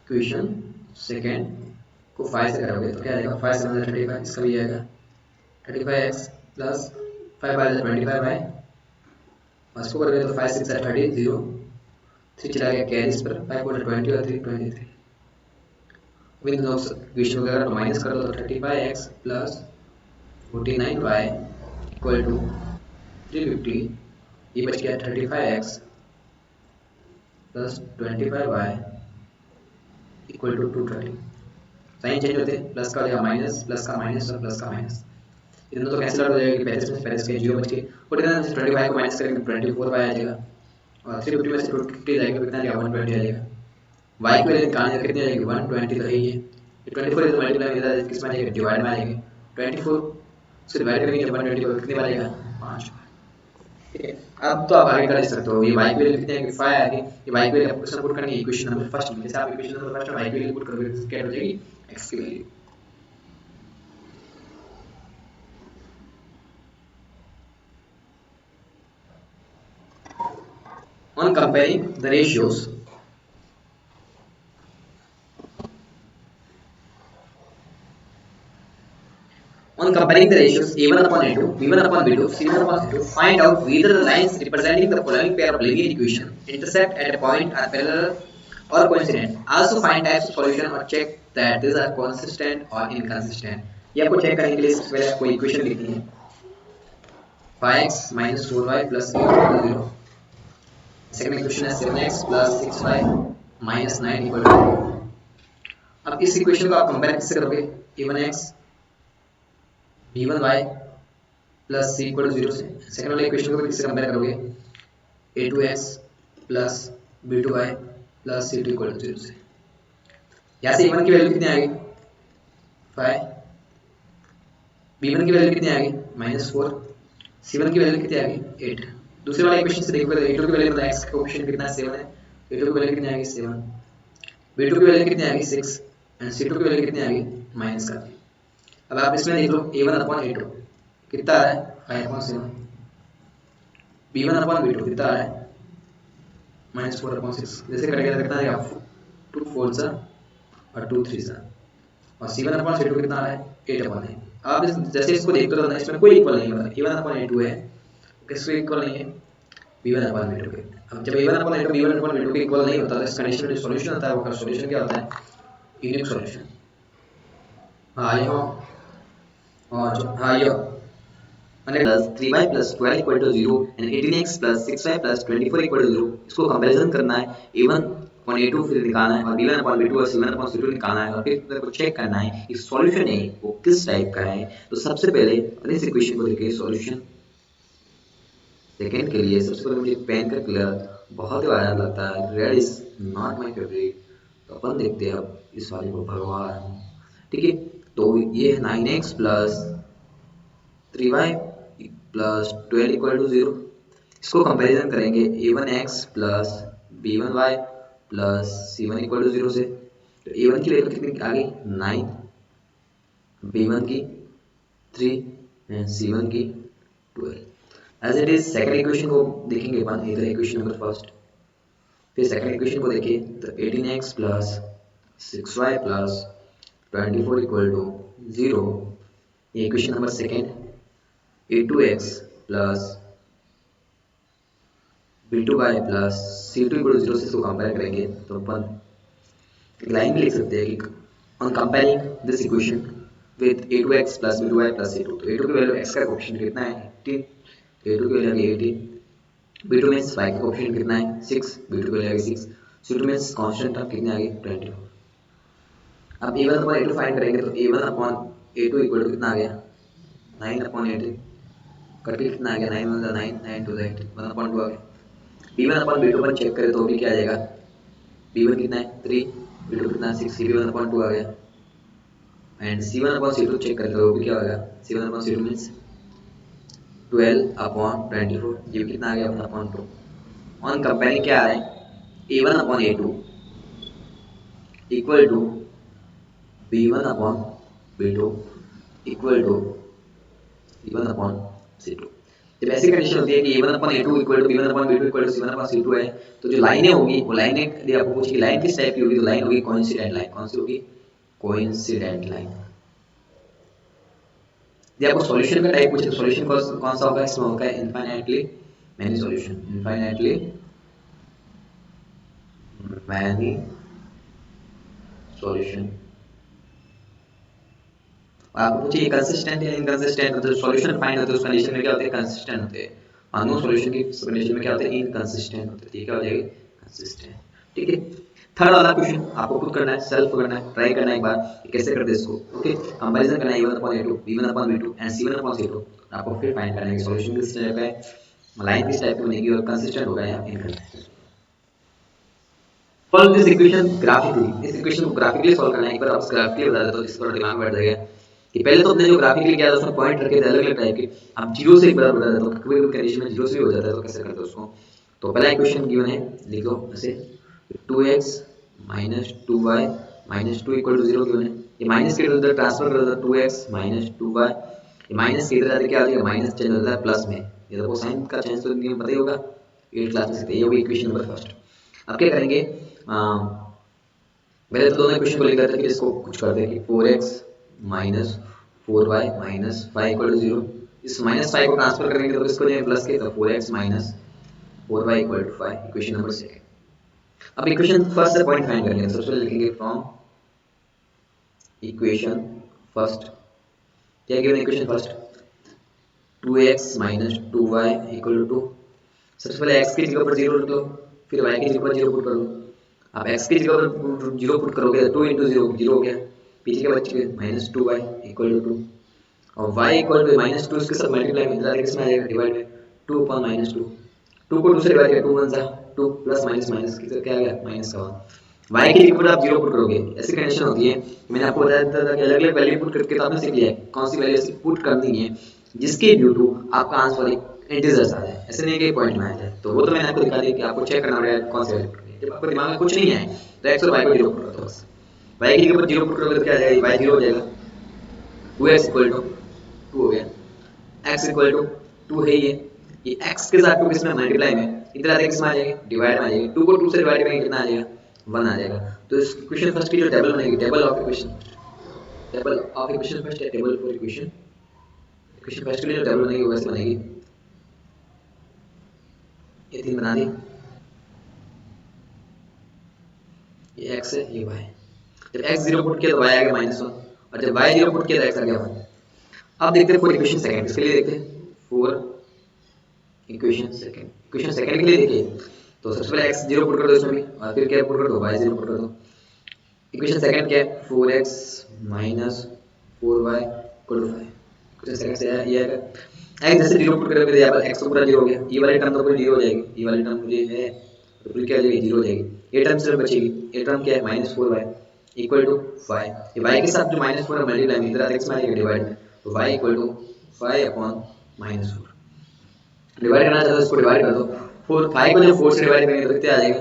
इक्वेशन सेकेंड को 5 से करोगे तो क्या आ जाएगा, 5 7 35, इसका भी आएगा 35x प्लस 5 5 25y और इसको करोगे तो 5 6 30 0 3 चला गया कैरी इस पर 5 4 20 और 3 23। विद नो इक्वेशन वगैरह माइनस कर दो तो 35x plus 49y equal to 350, ये बच गया 35x plus 25y equal to 230। Sign change होते हैं, प्लस का हो जाएगा माइनस, प्लस का माइनस और प्लस का माइनस, ये दोनों तो कैंसिल आउट हो जाएगा, 35 में 35 के 0 बच के 49 में से 25 को माइनस करेंगे 24y आ जाएगा और 350 में से 250 जाएगा कितना जाएगा 120 आ जाएगा। y की वैल्यू निकालने कितनी आ जाएगी 120 तो है ही है, 24 इधर मल्टीप्लाई में इधर किस में आ जाएगा डिवाइड में आ जाएगा 24 से डिवाइड करेंगे जब 120 को कितने बार आएगा 5। ठीक है, अब तो आप आगे कर सकते हो, ये y की वैल्यू कितनी है 5 आ गई, ये y की वैल्यू आपको पुट करनी है इक्वेशन नंबर फर्स्ट में, जैसे आप इक्वेशन नंबर फर्स्ट में y की वैल्यू पुट करोगे तो क्या हो जाएगी x की value. On comparing the ratios, a1 upon a2, b1 upon b2, c1 upon c2, find out whether the lines representing the following pair of linear equation intersect at a point are parallel or coincident. Also find types of solution or check that these are consistent or inconsistent. ये आपको check करने के लिए सबसे पहले आपको equation लिखनी है 5x minus 4y plus 8 equal to 0. Second equation है 7x plus 6y minus 9 equal to 0. अब इस इक्वेशन को आप कंपेयर किससे करोगे, a1x b1y plus c equal to 0 से। सेकंड वाले इक्वेशन को किससे कंपेयर करोगे, a2x plus b2y plus c2 equal to 0 से। यहाँ से a1 की वैल्यू कितनी आ गई 5, b1 की वैल्यू कितनी आ गई -4, c1 की वैल्यू कितनी आ गई 8। दूसरे वाले इक्वेशन से देखोगे तो a2 की वैल्यू मतलब x का कोएफिशिएंट कितना है 7 है, a2 की वैल्यू कितनी आ गई 7, b2 की वैल्यू कितनी आ गई 6 एंड c2 की वैल्यू कितनी आ गई माइनस का। अब आप इसमें देख लो a1 अपॉन a2 कितना आ रहा है 5/7, b1 अपॉन b2 कितना आ रहा है -4/6, जैसे कटेगा तो कितना आएगा 2 4 सा और 2 3 सा और c1 अपॉन c2 कितना आ रहा है 8/9। आप जैसे इसको देखते हो ना इसमें कोई इक्वल नहीं मतलब a1 अपॉन a2 है किसके इक्वल नहीं है b1 अपॉन b2 के। अब जब a1 upon a2 b1 upon b2 के इक्वल नहीं होता तो इस कंडीशन में जो सॉल्यूशन होता है वो का सॉल्यूशन क्या होता है यूनिक सॉल्यूशन। हाँ ये और हाँ ये plus 3y plus 12 equal to 0 and 18x plus 6y plus 24 equal to 0, इसको कंपैरिजन करना है a1 upon a2 फिर निकालना है और b1 upon b2 और c1 upon c2 निकालना है और फिर तेरे को चेक करना है कि सॉल्यूशन है वो किस टाइप का है। तो सबसे पहले इस इक्वेशन को देखिए सॉल्यूशन सेकंड के लिए सबसे पहले मुझे पेन का कलर बहुत ही अच्छा लगता है, red is not my favourite, तो अपन देखते हैं अब इस वाले को भगवा रहा हूँ। ठीक है, तो ये है 9x plus 3y plus 12 equal to 0, इसको कंपैरिजन करेंगे a1x plus b1y plus c1 equal to 0 से। तो a1 की वैल्यू कितनी आ गई 9, b1 की 3 एंड c1 की 12। As it is second equation को देखेंगे अपन, इधर इक्वेशन नंबर फर्स्ट, फिर सेकंड इक्वेशन को देखिए तो 18x plus 6y plus 24 equal to 0, ये equation number second. a2x plus b2y plus c2 equal to 0 से इसको कंपेयर करेंगे तो अपन लाइन में लिख सकते हैं कि on comparing this equation with a2x plus b2y plus c2, तो a2 की वैल्यू x का कोएफिशिएंट कितना है 18, a2 की वैल्यू आ गई 18, b2 में y का कोएफिशिएंट कितना है 6, b2 की वैल्यू आ गई 6, c2 में कांस्टेंट टर्म कितनी आ गई 24। अब a1 अपॉन a2 फाइंड करेंगे तो a1 upon a2 equal to कितना आ गया 9 अपॉन 18, करके कितना आ गया 9 1 9 9 2 8 1/2 आ गया। b1 अपॉन b2 पर चेक करें तो भी क्या आ जाएगा, b1 कितना है 3, b2 कितना है 6, c1 अपॉन 2 आ गया and c1 upon c2 check करें तो भी क्या होगा c1 अपॉन c2 मींस 12/24, ये भी कितना आ गया 1/2। ऑन कंपेयरिंग क्या आ रहा है, A1/A2 equal to B1/B2 equal to C1/C2। जब ऐसी कंडीशन होती है कि A1/A2 equal to B1/B2 equal to C1/C2 है, तो जो लाइनें होगी वो लाइनें, यदि आपको पूछे कि लाइन किस टाइप की होगी, तो लाइन होगी कोइंसिडेंट लाइन। कौन सी होगी, कोइंसिडेंट लाइन। यदि आपको सॉल्यूशन का टाइप पूछे तो सॉल्यूशन कौन सा होगा, इसमें होगा infinitely many solution, infinitely many solution. आपको पूछे ये कंसिस्टेंट या इनकंसिस्टेंट, मतलब सॉल्यूशन फाइंड होते हैं उस कंडीशन में क्या होते हैं, कंसिस्टेंट होते हैं। अननोन सॉल्यूशन की कंडीशन में क्या होते हैं, इनकंसिस्टेंट होते हैं। ठीक है, हो जाएगा कंसिस्टेंट। ठीक है, थर्ड वाला क्वेश्चन आपको खुद करना है, सेल्फ करना है, ट्राई करना है एक बार कि कैसे करते हैं इसको। ओके, कंपैरिजन करना है A1/A2 B1/B2 एंड C1/C2। आपको फिर फाइंड करना है कि सॉल्यूशन किस टाइप का है, लाइन किस टाइप की बनेगी और कंसिस्टेंट होगा या inconsistent. Solve this equation graphically. इस इक्वेशन को ग्राफिकली सॉल्व करना है। एक बार आप ग्राफिकली बता देता हूं, जिससे दिमाग में बैठ जाएगा कि पहले तो अपने जो ग्राफिकली किया था उसमें पॉइंट रखे थे अलग अलग टाइप के। अब जीरो से एक बार बता देता हूं, कोई भी कंडीशन में जीरो से भी हो जाता है तो कैसे करते हैं उसको। तो पहला इक्वेशन गिवन है, लिख लो ऐसे 2x - 2y - 2 equal to 0 given है। ये माइनस के इधर ट्रांसफर कर दो, 2x - 2y, ये माइनस के इधर आते क्या हो जाएगा, माइनस चेंज हो जाता है प्लस में। ये देखो साइन का चेंज तो इनके पता ही होगा, 8 क्लास में सीखते हैं। ये होगी इक्वेशन नंबर फर्स्ट। अब क्या करेंगे, पहले तो दोनों इक्वेशन को लिख देते हैं, फिर इसको कुछ करते हैं कि 4x - 4y - 5 इक्वल टू 0। इस -5 को ट्रांसफर करेंगे तो इसको जाएगा प्लस के, तो 4x - 4y equal to 5, equation number second. अब इक्वेशन फर्स्ट से पॉइंट फाइंड करेंगे। सबसे पहले लिखेंगे फ्रॉम इक्वेशन फर्स्ट। क्या given equation first, 2x - 2y equal to 2। सबसे पहले x की जगह पर 0 रख लो, फिर y की जगह पर 0 पुट कर लो। अब x की जगह पर 0 पुट करोगे तो 2 × 0 0 हो गया, पीछे के बच गए -2y इक्वल टू 2, और y इक्वल टू -2 इसके साथ मल्टीप्लाई में डायरेक्ट इसमें आ जाएगा डिवाइड में 2/-2। 2 को 2 से डिवाइड किया, 2 1 जा 2 प्लस माइनस माइनस की तो क्या आ गया माइनस का 1। y की जगह पर आप 0 पुट करोगे। ऐसी कंडीशन होती है, मैंने आपको बताया था कि अलग अलग वैल्यू पुट करके तो आपने सीख लिया है कौन सी वैल्यू ऐसी पुट करनी है जिसके ड्यू टू आपका आंसर एक इंटीजर्स आ जाए। ऐसे नहीं कि पॉइंट में आ जाए, तो वो तो मैंने आपको दिखा दिया कि आपको चेक करना पड़ेगा कौन सी वैल्यू पुट करनी है। जब आपको दिमाग में कुछ नहीं है तो x और y को 0 पुट कर दो बस। y की जगह पर 0 पुट करोगे तो क्या आ जाएगा, y 0 हो जाएगा, 2x इक्वल टू 2 हो गया, x इक्वल टू 2 है ये x के साथ 2 किसमें मल्टीप्लाई में, इधर आते किसमें आ जाएगा डिवाइड में आ जाएगा। 2 को 2 से डिवाइड करेंगे कितना आ जाएगा 1 आ जाएगा। तो इस इक्वेशन फर्स्ट की जो टेबल बनेगी, टेबल ऑफ इक्वेशन फर्स्ट है, टेबल फॉर इक्वेशन फर्स्ट के लिए जो टेबल बनेगी वो वैसे बनेगी, ये 3 बना दी, ये x है ये y। जब x 0 पुट किया तो y आ गया -1, और जब y 0 पुट किया तो x आ गया 1। अब देखते हैं फॉर इक्वेशन सेकंड, इसके लिए देखते हैं फॉर इक्वेशन सेकंड के लिए देखिए, तो सबसे पहले x 0 पुट कर दो इसमें भी, और फिर क्या पुट कर दो, y 0 पुट कर दो। इक्वेशन सेकंड क्या है, 4x - 4y equal to 5। Equation second से ये आएगा, x जैसे 0 पुट करोगे तो यहाँ पर x तो पूरा 0 हो गया, ये वाली टर्म तो पूरी 0 हो जाएगी, ये वाली टर्म मुझे है तो पूरी क्या हो जाएगी 0 हो जाएगी। ये टर्म सिर्फ बचेगी, ये टर्म क्या है -4y इक्वल टू 5। ये y के साथ जो -4 है मल्टीप्लाई में इधर आते x में आ जाएगा डिवाइड में, तो y इक्वल टू 5/-4। डिवाइड करना चाहते हो इसको डिवाइड कर दो, 4 5 को जब 4 से डिवाइड करेंगे तो कितना आ जाएगा,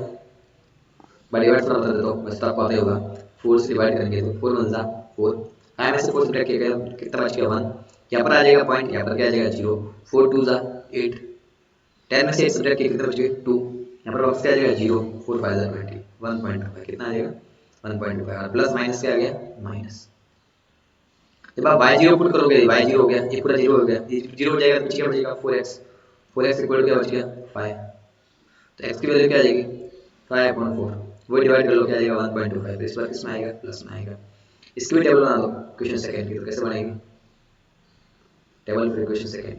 बाय डिवाइड थोड़ा बता देता हूँ बस तो आपको आता ही होगा। 4 से डिवाइड करेंगे तो 4 1 जा 4, 5 में से 4 सब्ट्रैक्ट किया गया कितना बच गया 1, यहाँ पर आ जाएगा पॉइंट, यहाँ पर क्या आ जाएगा 0, 4 2 जा 8, 10 में से 8 सब्ट्रैक्ट किया कितना बच गया 2, यहाँ पर वापस क्या आ जाएगा 0, 4 5 जा 20, 1.25 कितना आ जाएगा 1.25, और प्लस माइनस क्या आ गया माइनस। जब आप y0 पुट करोगे y0 हो गया, ये पूरा 0 हो गया, ये 0 हो जाएगा तो पीछे क्या बचेगा 4x इक्वल टू क्या बच गया 5, तो x की वैल्यू क्या आ जाएगी 5/4, वो डिवाइड कर लो क्या आ जाएगा 1.25, इस बार किसमें आएगा प्लस में आएगा। इसकी भी टेबल बना दो इक्वेशन सेकंड की, तो कैसे बनेगी टेबल फॉर इक्वेशन सेकंड,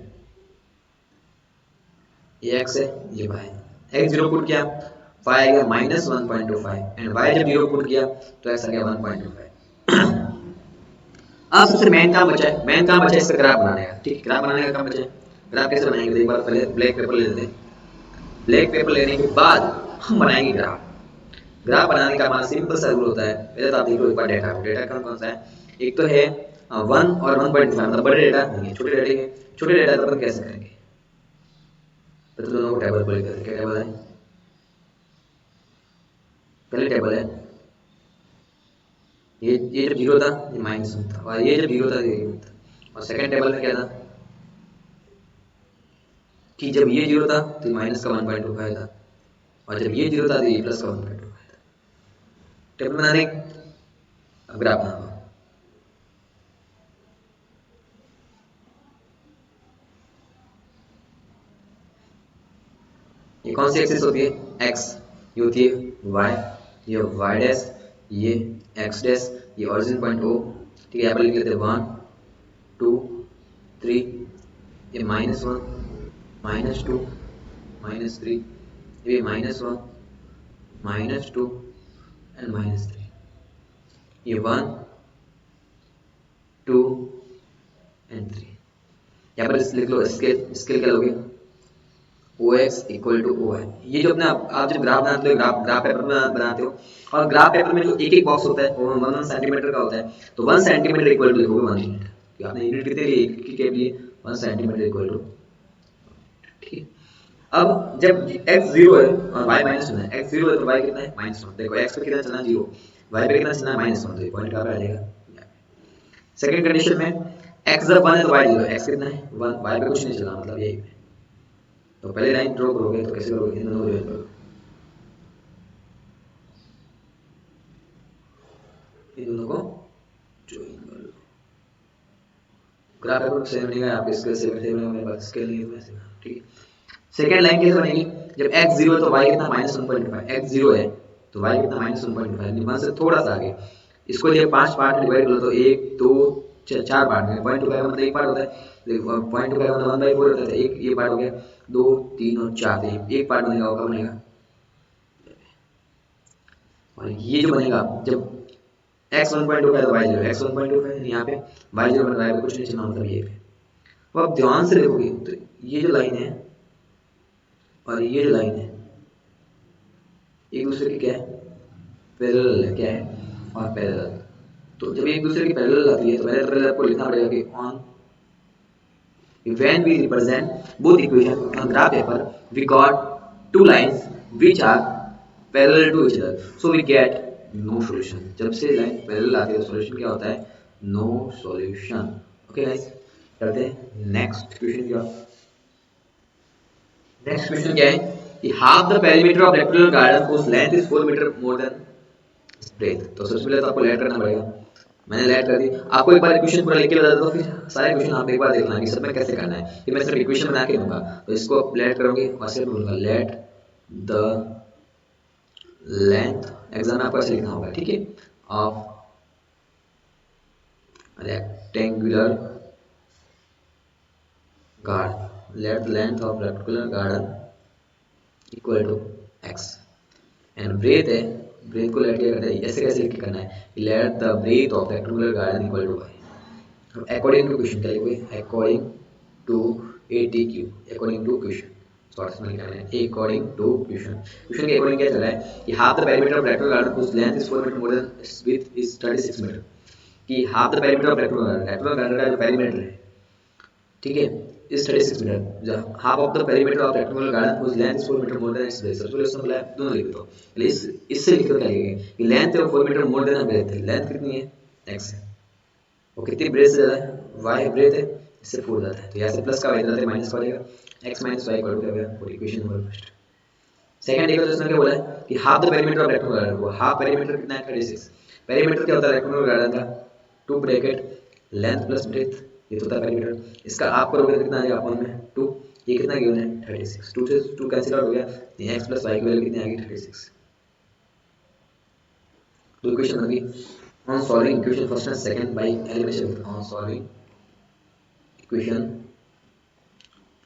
ये x है ये y, x 0 पुट किया 5 आ गया -1.25, एंड y जब 0 पुट किया तो x आ गया 1.25। अब सबसे मेन काम बचा है, मेन काम बचा है इसका ग्राफ बनाने का। ठीक, ग्राफ बनाने का काम बचा है। ग्राफ कैसे बनाएंगे, तो एक बार पहले ब्लैक पेपर ले लेते हैं। ब्लैक पेपर लेने के बाद हम बनाएंगे ग्राफ। ग्राफ बनाने का हमारा सिंपल सा रूल होता है, पहले तो आप देखो एक बार डेटा कौन कौन सा है। एक तो है 1 और 1.5 मतलब बड़े डेटा नहीं है, छोटे डेटा तो अपन कैसे करेंगे, तो दोनों को टेबल पर लिखते हैं। क्या टेबल है, पहले टेबल है ये जब जीरो था ये -1 था, और ये जब जीरो था ये 1 था, और सेकंड टेबल में क्या था कि जब ये जीरो था तो माइनस का 1.25 था, और जब ये जीरो था तो ये प्लस का 1.25 था। टेबल बनाने अब ग्राफ बनाना, ये कौन सी एक्सिस होती है, x, ये होती है y, ये y डैश, ये x डैश, ये ओरिजिन पॉइंट o, ठीक है। यहाँ पर लिख लेते हैं 1 2 3, ये -1 -2 -3, ये -1 -2 एंड -3, ये 1 2 एंड 3। यहाँ पर लिख लो स्केल, स्केल क्या लोगे, OX इक्वल टू O है। ये जो अपने आप जब ग्राफ बनाते हो, ग्राफ पेपर में बनाते हो, और ग्राफ पेपर में जो एक एक बॉक्स होता है वो 1 सेंटीमीटर का होता है, तो 1 सेंटीमीटर इक्वल टू लिखोगे 1 यूनिट, कि आपने यूनिट कितने लिए, एक के लिए 1 सेंटीमीटर इक्वल टू, ठीक है। अब जब x 0 है और y -1 है, x 0 है तो y कितना है -1, देखो x पे कितना चलना 0, y पे कितना चलना -1, तो ये पॉइंट कहाँ पे आ जाएगा। सेकंड कंडीशन में x जब 1 है तो y 0, x कितना है 1, y पे कुछ नहीं चलना, मतलब यही पे, तो पहले लाइन ड्रॉ करोगे तो कैसे करोगे, इन दोनों को ज्वाइन करोगे, इन दोनों को ज्वाइन कर लो। ग्राफ पेपर से बनेगा, आपके स्केल से बनेगा, मेरे पास स्केल नहीं है वैसे, ठीक है। सेकंड लाइन कैसे बनेगी, जब x 0 है तो y कितना -1.5, x 0 है तो y कितना -1.5, 1 से थोड़ा सा आगे, इसको जब 5 पार्ट में डिवाइड करो तो 1 2 4 पार्ट में, 0.25 मतलब एक पार्ट होता है, 0.25 मतलब 1/4 होता है, एक ये पार्ट हो गया, 2 3 और 4, तो एक पार्ट बनेगा, वो कब बनेगा, और ये जो बनेगा जब x 1.25 तो y 0, x 1.25 यहाँ पे y 0 बन रहा है, कुछ नहीं चलना, मतलब ये पे। तो आप ध्यान से देखोगे तो ये जो लाइन है और ये जो लाइन है एक दूसरे के क्या है, पैरेलल है, क्या है, और पैरेलल। तो जब एक दूसरे की पैरेलल आती है तो पहले आपको लिखना पड़ेगा कि on when we represent both equations on graph paper we got two lines which are parallel to each other, so we get no solution। जब से लाइन पैरेलल आती है तो सॉल्यूशन क्या होता है, नो सॉल्यूशन। ओके गाइस, करते हैं नेक्स्ट क्वेश्चन क्या, नेक्स्ट क्वेश्चन क्या है कि half the perimeter of rectangular garden whose length is 4 metre more than breadth. तो सबसे पहले तो आपको लेट करना पड़ेगा, मैंने लेट कर दी, आपको एक बार इक्वेशन पूरा लिख के बता दो, फिर सारे क्वेश्चन आप एक बार देख लेना कि सब में कैसे करना है, फिर मैं सिर्फ इक्वेशन बना के दूंगा, तो इसको आप लेट करोगे और सिर्फ बोलूंगा लेट द लेंथ, एग्जाम में आपको ऐसे लिखना होगा, ठीक है, of rectangular garden, let the length of rectangular garden equal to x, and breadth है, ब्रेथ को लेट क्या करते हैं, ऐसे कैसे लिख के करना है, let the breadth of rectangular garden equal to y, according to question क्या लिखोगे, according to ATQ, according to question, shorts में लिखना है अकॉर्डिंग टू क्वेश्चन। क्वेश्चन के अकॉर्डिंग क्या चल रहा है कि half the perimeter of rectangular garden whose length is 4 metre more than its width is 36 metre, कि half the perimeter of rectangular garden का जो पेरीमीटर है, ठीक है, इस 36 metre, half of the perimeter of rectangular garden whose length is 4 metre more than its breadth। सबसे पहले उसने बोला दोनों लिख दो, पहले इससे लिख दो, क्या लिखेंगे कि लेंथ है 4 मीटर मोर देन ब्रेथ है, लेंथ कितनी है x है, और कितनी ब्रेथ से ज़्यादा है y ब्रेथ है, इससे 4 ज़्यादा है, तो यहाँ से प्लस का इधर से माइनस का हो जाएगा, x minus y equal to क्या हो गया, इक्वेशन नंबर फर्स्ट। सेकंड देखो तो इसने क्या बोला है कि half the perimeter of rectangular garden, वो हाफ पेरीमीटर कितना है 36, पेरीमीटर क्या होता है रेक्टेंगुलर गार्डन का, 2 ब्रैकेट लेंथ प्लस ब्रेथ, ये तो होता है पेरीमीटर, इसका आप करोगे तो कितना आ जाएगा अपन में 2, ये कितना गिवन है 36, 2 से 2 कैंसिल आउट हो गया, ये x प्लस y की वैल्यू कितनी आ गई 36। दो इक्वेशन बन गई, on solving equation first and second by elimination, on solving equation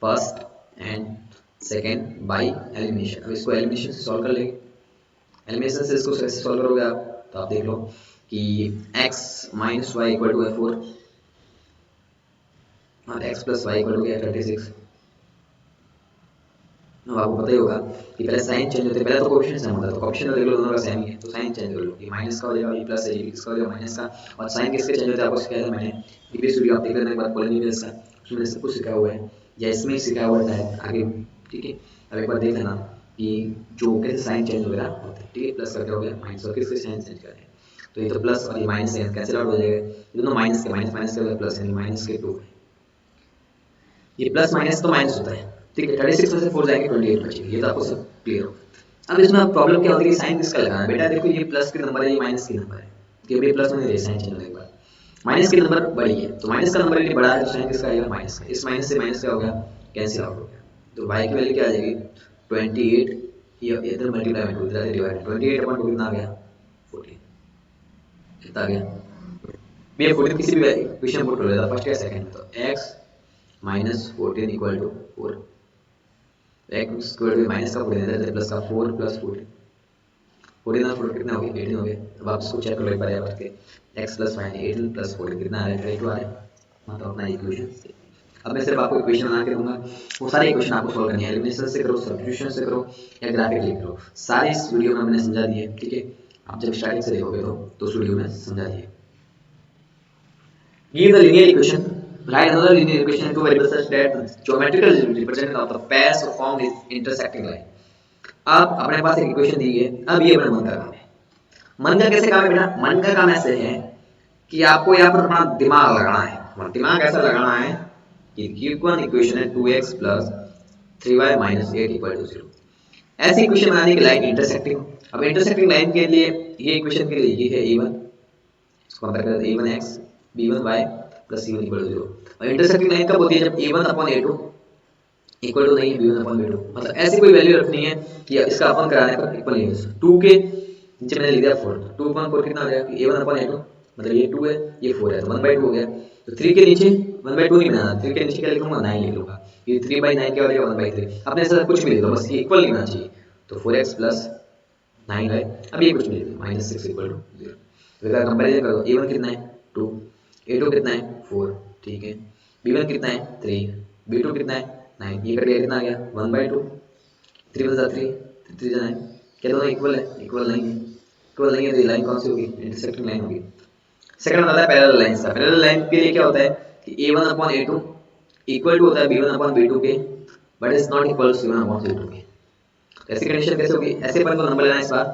first and second by elimination. अब इसको एलिमिनेशन से सॉल्व कर लेंगे, एलिमिनेशन से इसको कैसे सॉल्व करोगे आप, तो आप देख लो कि x minus y equal to 4 और x plus y equal to 36, अब आपको पता ही होगा कि पहले साइन चेंज होते हैं, पहले तो कोएफिशिएंट सेम होता है, तो कोएफिशिएंट देख लो दोनों का सेम ही है, तो साइन चेंज कर लो, ये माइनस का हो जाएगा, ये प्लस है, ये किसका हो जाएगा माइनस का, और साइन किसके चेंज होते हैं आपको सिखाया था मैंने प्रीवियस वीडियो, आप देख लेना एक बार पॉलिनोमियल्स का, उसमें सब कुछ सिखाया हुआ है या इसमें ही सिखाया हुआ है आगे, ठीक है। अब एक बार देख लेना कि जो कैसे साइन चेंज वगैरह होते हैं, ठीक है। प्लस का क्या हो गया माइनस, और किसके साइन चेंज करें, तो ये तो प्लस और ये माइनस है, कैंसिल आउट हो जाएगा, ये दोनों माइनस के माइनस माइनस का प्लस है, माइनस के 2 है, ये प्लस माइनस तो माइनस होता है, ठीक है। 36 में से 4 जाएंगे 28 बचेंगे, ये तो आपको सब क्लियर हो। अब इसमें प्रॉब्लम क्या होती है कि साइन किसका लगाना है, बेटा देखो ये प्लस के नंबर है, ये माइनस के नंबर है, कि भी प्लस में नहीं साइन चेंज होने के बाद माइनस के नंबर बड़ी है, तो माइनस का नंबर यदि बड़ा है तो साइन किसका आएगा माइनस का, इस माइनस से माइनस क्या हो गया कैंसिल आउट हो गया, तो y की वैल्यू क्या आ जाएगी 28, ये इधर मल्टीप्लाई में 2 इधर डिवाइड, 28/2 कितना आ गया 14, कितना आ गया ये 14 किसी भी इक्वेशन पुट कर लेता फर्स्ट या सेकंड में, तो x minus 14 equal to 4, x equal to minus का 14 इधर प्लस का 4 प्लस 14, 14 और 4 कितना हो गया 18 हो गया। अब आप इसको चेक कर लो एक बार याद करके, x प्लस 18 प्लस 14 कितना आ रहा है 22 आ रहा है, मतलब अपना इक्वेशन। अब मैं सिर्फ आपको इक्वेशन बना के दूंगा, वो सारे इक्वेशन आपको सॉल्व करनी है, एलिमिनेशन से करो, सब्स्टिट्यूशन से करो या ग्राफिकली करो, सारे इस वीडियो में मैंने समझा दिए, ठीक है। आप जब स्टार्टिंग से देखोगे तो उस वीडियो में समझा दिए। Give the linear equation. Write another linear equation in two variables such that the geometrical representation of the pairs formed is intersecting line. अब अपने पास एक इक्वेशन दी है, अब ये अपने मन का काम है। मन का कैसे काम है बेटा, मन का काम ऐसे है कि आपको यहाँ पर अपना दिमाग लगाना है। दिमाग ऐसा लगाना है कि गिवन इक्वेशन है 2x plus 3y minus 8 equal to 0। ऐसी इक्वेशन बनाने की लाइन इंटरसेक्टिंग। अब इंटरसेक्टिंग लाइन के लिए ये इक्वेशन के लिए ये है a1, इसको कंपेयर करते हैं a1x b1y plus c1 equal to 0। और इंटरसेक्टिंग लाइन कब होती है, जब a1/a2 इक्वल टू नहीं है b1/b2, मतलब ऐसी कोई वैल्यू रखनी है कि इसका अपन कराने पर इक्वल नहीं है। 2 के नीचे मैंने लिख दिया 4, 2/4 कितना आ जाएगा a1/a2, मतलब ये 2 है ये 4 है, तो 1/2 हो गया। तो 3 के नीचे 1/2 नहीं बनाना, 3 के नीचे क्या लिखूंगा 9 लिख लूंगा, ये 3/9 क्या हो जाएगा 1/3। आपने ऐसा कुछ भी लिख लो, बस ये इक्वल लिखना चाहिए, तो 4x प्लस 9 है। अब ये कुछ नहीं लिखना, -6 इक्वल टू 0। तो इसका कंपैरिजन करो, a1 कितना है 2, a2 कितना है 4, ठीक है, b1 कितना है 3, b2 कितना है 9, ये करके कितना आ गया 1/2, 3 + 3 3 9, क्या दोनों इक्वल है, इक्वल नहीं है, इक्वल नहीं है तो ये लाइन कौन सी होगी, इंटरसेक्टिंग लाइन होगी। सेकंड आता है पैरेलल लाइंस का। पैरेलल लाइन के लिए क्या होता है कि a1/a2 इक्वल टू होता है b1/b2 के, but is not equal to c1/c2 के। ऐसी कंडीशन कैसे होगी, ऐसे अपन को नंबर लेना है इस बार,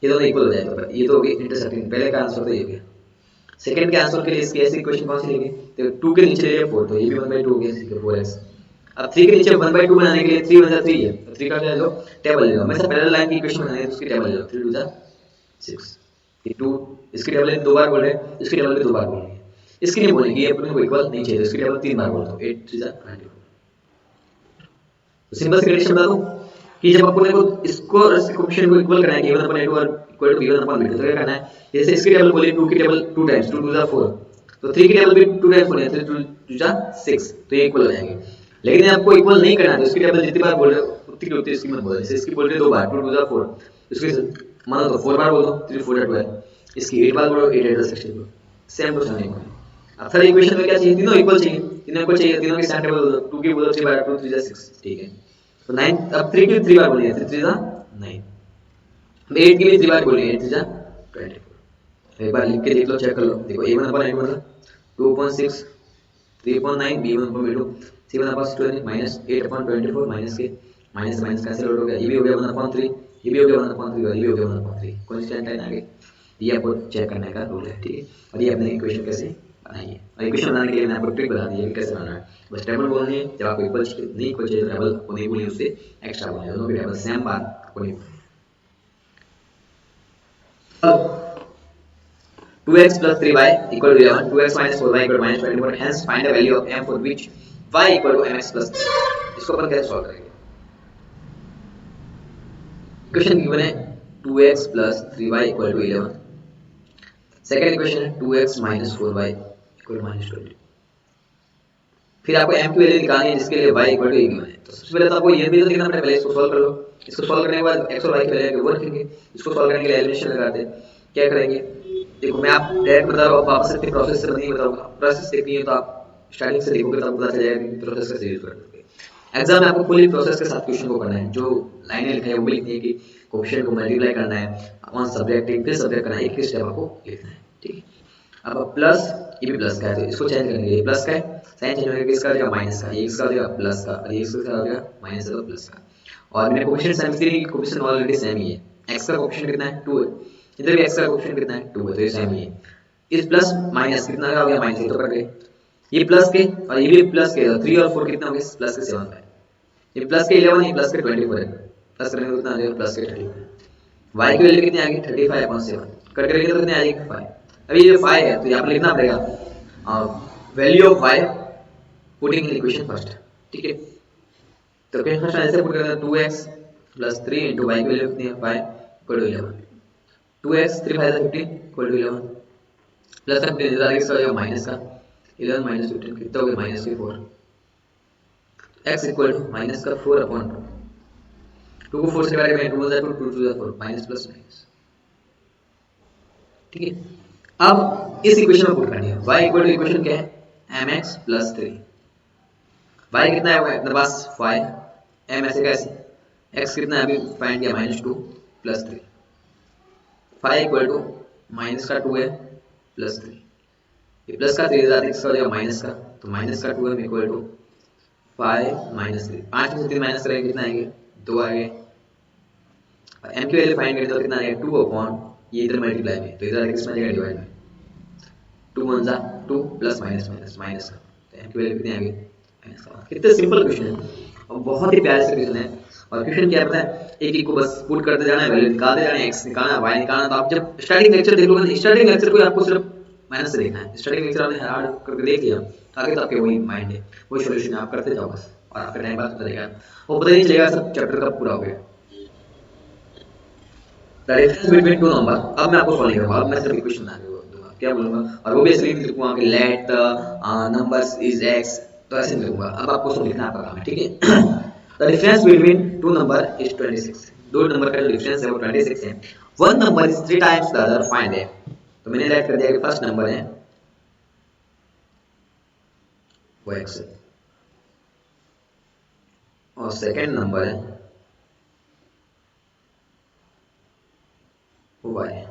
ये दोनों इक्वल हो जाएगा, ये तो होगी इंटरसेक्टिंग। पहले का आंसर तो ये हो गया। सेकंड के आंसर के लिए इसकी ऐसी इक्वेशन कौन सी लेंगे, तो 2 के नीचे ले लिया 4, तो ये भी 1/2 हो गया, ठीक है 4x। अब 3 के नीचे 1/2 बनाने के लिए 3 * 3 है, तो 3 का क्या ले लो टेबल ले लो। हमेशा पैरेलल लाइन की इक्वेशन बनानी है तो उसकी टेबल ले लो, 3 * 2 = 6, ये 2 इसकी टेबल दो बार बोल रहे हैं, इसकी टेबल भी दो बार बोलेंगे, इसकी नहीं बोलेंगे, ये अपने को इक्वल नहीं चाहिए, इसकी टेबल 3 बार बोल दो, 8 * 3 = 24। तो सिंपल सी कंडीशन बता दूं कि जब अपने को इसको और इस इक्वेशन को इक्वल करना है, a1/a2 और इक्वल टू b1/b2, तो क्या करना है, जैसे इसकी टेबल बोली 2 की टेबल 2 टाइम्स, 2 * 2 = 4, तो 3 की टेबल भी 2 टाइम्स बोली, 3 * 2 = 6, तो ये इक्वल हो जाएंगे। लेकिन आपको इक्वल नहीं करना है तो इसकी टेबल जितनी बार बोल रहे हो उतनी की उतनी इसकी मत बोलो। जैसे इसकी बोल रहे 2 बार, 2 * 2 = 4, इसकी मानो तो 4 बार बोल दो, 3 * 4 = 12, इसकी 8 बार बोलो, 8 * 8 = 16, सेम टू सेम इक्वल। अब थर्ड इक्वेशन में क्या चाहिए, तीनों इक्वल चाहिए, तीनों इक्वल चाहिए, तीनों की सेम टेबल बोलो, 2 की बोलो 3 बार, 2 * 3 = 6, ठीक है। तो 9, अब 3 की 3 बार बोलनी है, 3 * 3 = 9, 8 के लिए 3 बार बोलनी है, 8 * 3 = 24। एक बार लिख के देख लो, चेक कर लो, देखो a1/a2 मतलब 2/6, 3/9, b1/b2, c1/c2 -8/24, माइनस के माइनस माइनस कैंसिल हो गया, ये भी हो गया 1/3, ये भी हो गया 1/3 और ये भी हो गया 1/3, कांस्टेंट लाइन आ गई। ये आपको चेक करने का रूल है, ठीक है। और ये अपने इक्वेशन कैसे बनाई है, और इक्वेशन बनाने के लिए मैंने आपको ट्रिक बता दी है कि कैसे बनाना है। बस टेबल बोलनी है, जब आपको इक्वल नहीं इक्वल चाहिए तो टेबल को नहीं बोलनी, उससे एक्स्ट्रा बोलनी है, दोनों की टेबल सेम बार आपको नहीं बोलनी। 2x plus 3y equal to 11, 2x minus 4y equal to -24, hence find the value of m for which y equal to mx plus 3। इसको अपन कैसे सॉल्व करेंगे, इक्वेशन गिवन है 2x plus 3y equal to 11, second equation है 2x minus 4y equal to -20। फिर आपको m की value निकालनी है जिसके लिए y equal to a given है। तो सबसे पहले तो आपको ये भी तो देखना पड़ेगा, पहले इसको सॉल्व कर लो। इसको सॉल्व करने के बाद x और y की वैल्यू को रखेंगे, इसको सॉल्व करने के लिए एलिमिनेशन लगाते हैं। क्या करेंगे, देखो मैं आप डायरेक्ट बता रहा हूँ, वापस से प्रोसेस से नहीं बताऊंगा, प्रोसेस देखनी है तो आप स्टार्टिंग से देखोगे तो आपको पता चल जाएगा कि प्रोसेस कैसे यूज करते हैं। एग्जाम में आपको फुली प्रोसेस के साथ क्वेश्चन को करना है, जो लाइनें लिखा है वो भी लिखनी है कि कोएफिशिएंट को मल्टीप्लाई करना है, वन सब्जेक्ट फिर सब्जेक्ट करना है, एक स्टेप आपको लिखना है, ठीक है। अब प्लस, ये भी प्लस का है तो इसको चेंज करने के लिए प्लस का है, साइन चेंज होने के इसका हो जाएगा माइनस का, ये इसका हो जाएगा प्लस का, और ये इसका हो जाएगा माइनस का, तो प्लस का। और मैंने कोएफिशिएंट सेम इसलिए कि कोएफिशिएंट ऑलरेडी सेम ही है, x का कोएफिशिएंट कितना है 2 है, इधर भी x का कोएफिशिएंट कितना है 2 है, तो ये सेम ही है। इस प्लस माइनस कितना का हो गया माइनस, तो कट गए, ये प्लस के और ये भी प्लस के, 3 और 4 कितना हो गया प्लस के 7 है, ये प्लस के 11, ये प्लस के 24 है, प्लस करने में कितना आ जाएगा प्लस के 35। y की वैल्यू कितनी आ गई 35/7, कट करेंगे तो कितनी आ जाएगी 5। अभी ये 5 है तो यहाँ पर लिखना पड़ेगा value of y putting in equation first, ठीक है। तो इक्वेशन फर्स्ट ऐसे पुट करेंगे 2x + 3 * y की वैल्यू कितनी है 5 = 11, 2x 3 5 15 = 11 प्लस 15 इधर आगे हो जाएगा माइनस का 11 - 15 कितना हो गया -4, x = माइनस का 4/2, 2 को 4 से डिवाइड करें 2 * 2 2 * 4 माइनस प्लस माइनस, ठीक है। अब इस इक्वेशन में पुट करनी है y = इक्वेशन क्या है mx + 3, y कितना है अपने पास 5, m ऐसे कैसे, x कितना है अभी फाइंड किया -2 + 3, 5 = माइनस का 2 है प्लस 3, ये प्लस का 3 इधर x का हो जाएगा माइनस का, तो माइनस का 2m = 5 - 3, 5 में से 3 माइनस करेंगे कितना आएंगे 2 आएंगे, और m की वैल्यू फाइंड करें तो कितना आएगा 2/, ये इधर मल्टीप्लाई में तो इधर x में जाएगा डिवाइड में, 2 * 1 = 2 प्लस माइनस माइनस माइनस का, तो m की वैल्यू कितनी आ गई माइनस का। कितना सिंपल क्वेश्चन है और बहुत ही प्यारे से क्वेश्चन है। और क्वेश्चन क्या पता है, एक एक को बस पुट करते जाना है, वैल्यू निकालते जाना है, x निकालना है y निकालना। तो आप जब स्टार्टिंग लेक्चर देख लोगे, स्टार्टिंग लेक्चर को आपको सिर्फ मेहनत से देखना है, स्टार्टिंग लेक्चर आपने हार्ड करके देख लिया तो आगे तो आपके वही माइंड है, वही सॉल्यूशन आप करते जाओ बस, और आपका टाइम पास होता रहेगा, वो पता नहीं चलेगा सब चैप्टर कब पूरा हो गया। The difference between two number, अब मैं आपको सॉल्व करूंगा, अब मैं सिर्फ इक्वेशन बना के दूंगा, क्या बोलूंगा, और वो भी ऐसे लिखूंगा कि लेट नंबर्स इज x, तो ऐसे लिखूंगा। अब आपको सब लिखना आपका काम है, ठीक है। The difference between two number is 26, दो नंबर का जो डिफरेंस है वो 26 है। One number is 3 times the other, find है। तो मैंने राइट कर दिया कि फर्स्ट नंबर है वो x है, और सेकंड नंबर है वो y है।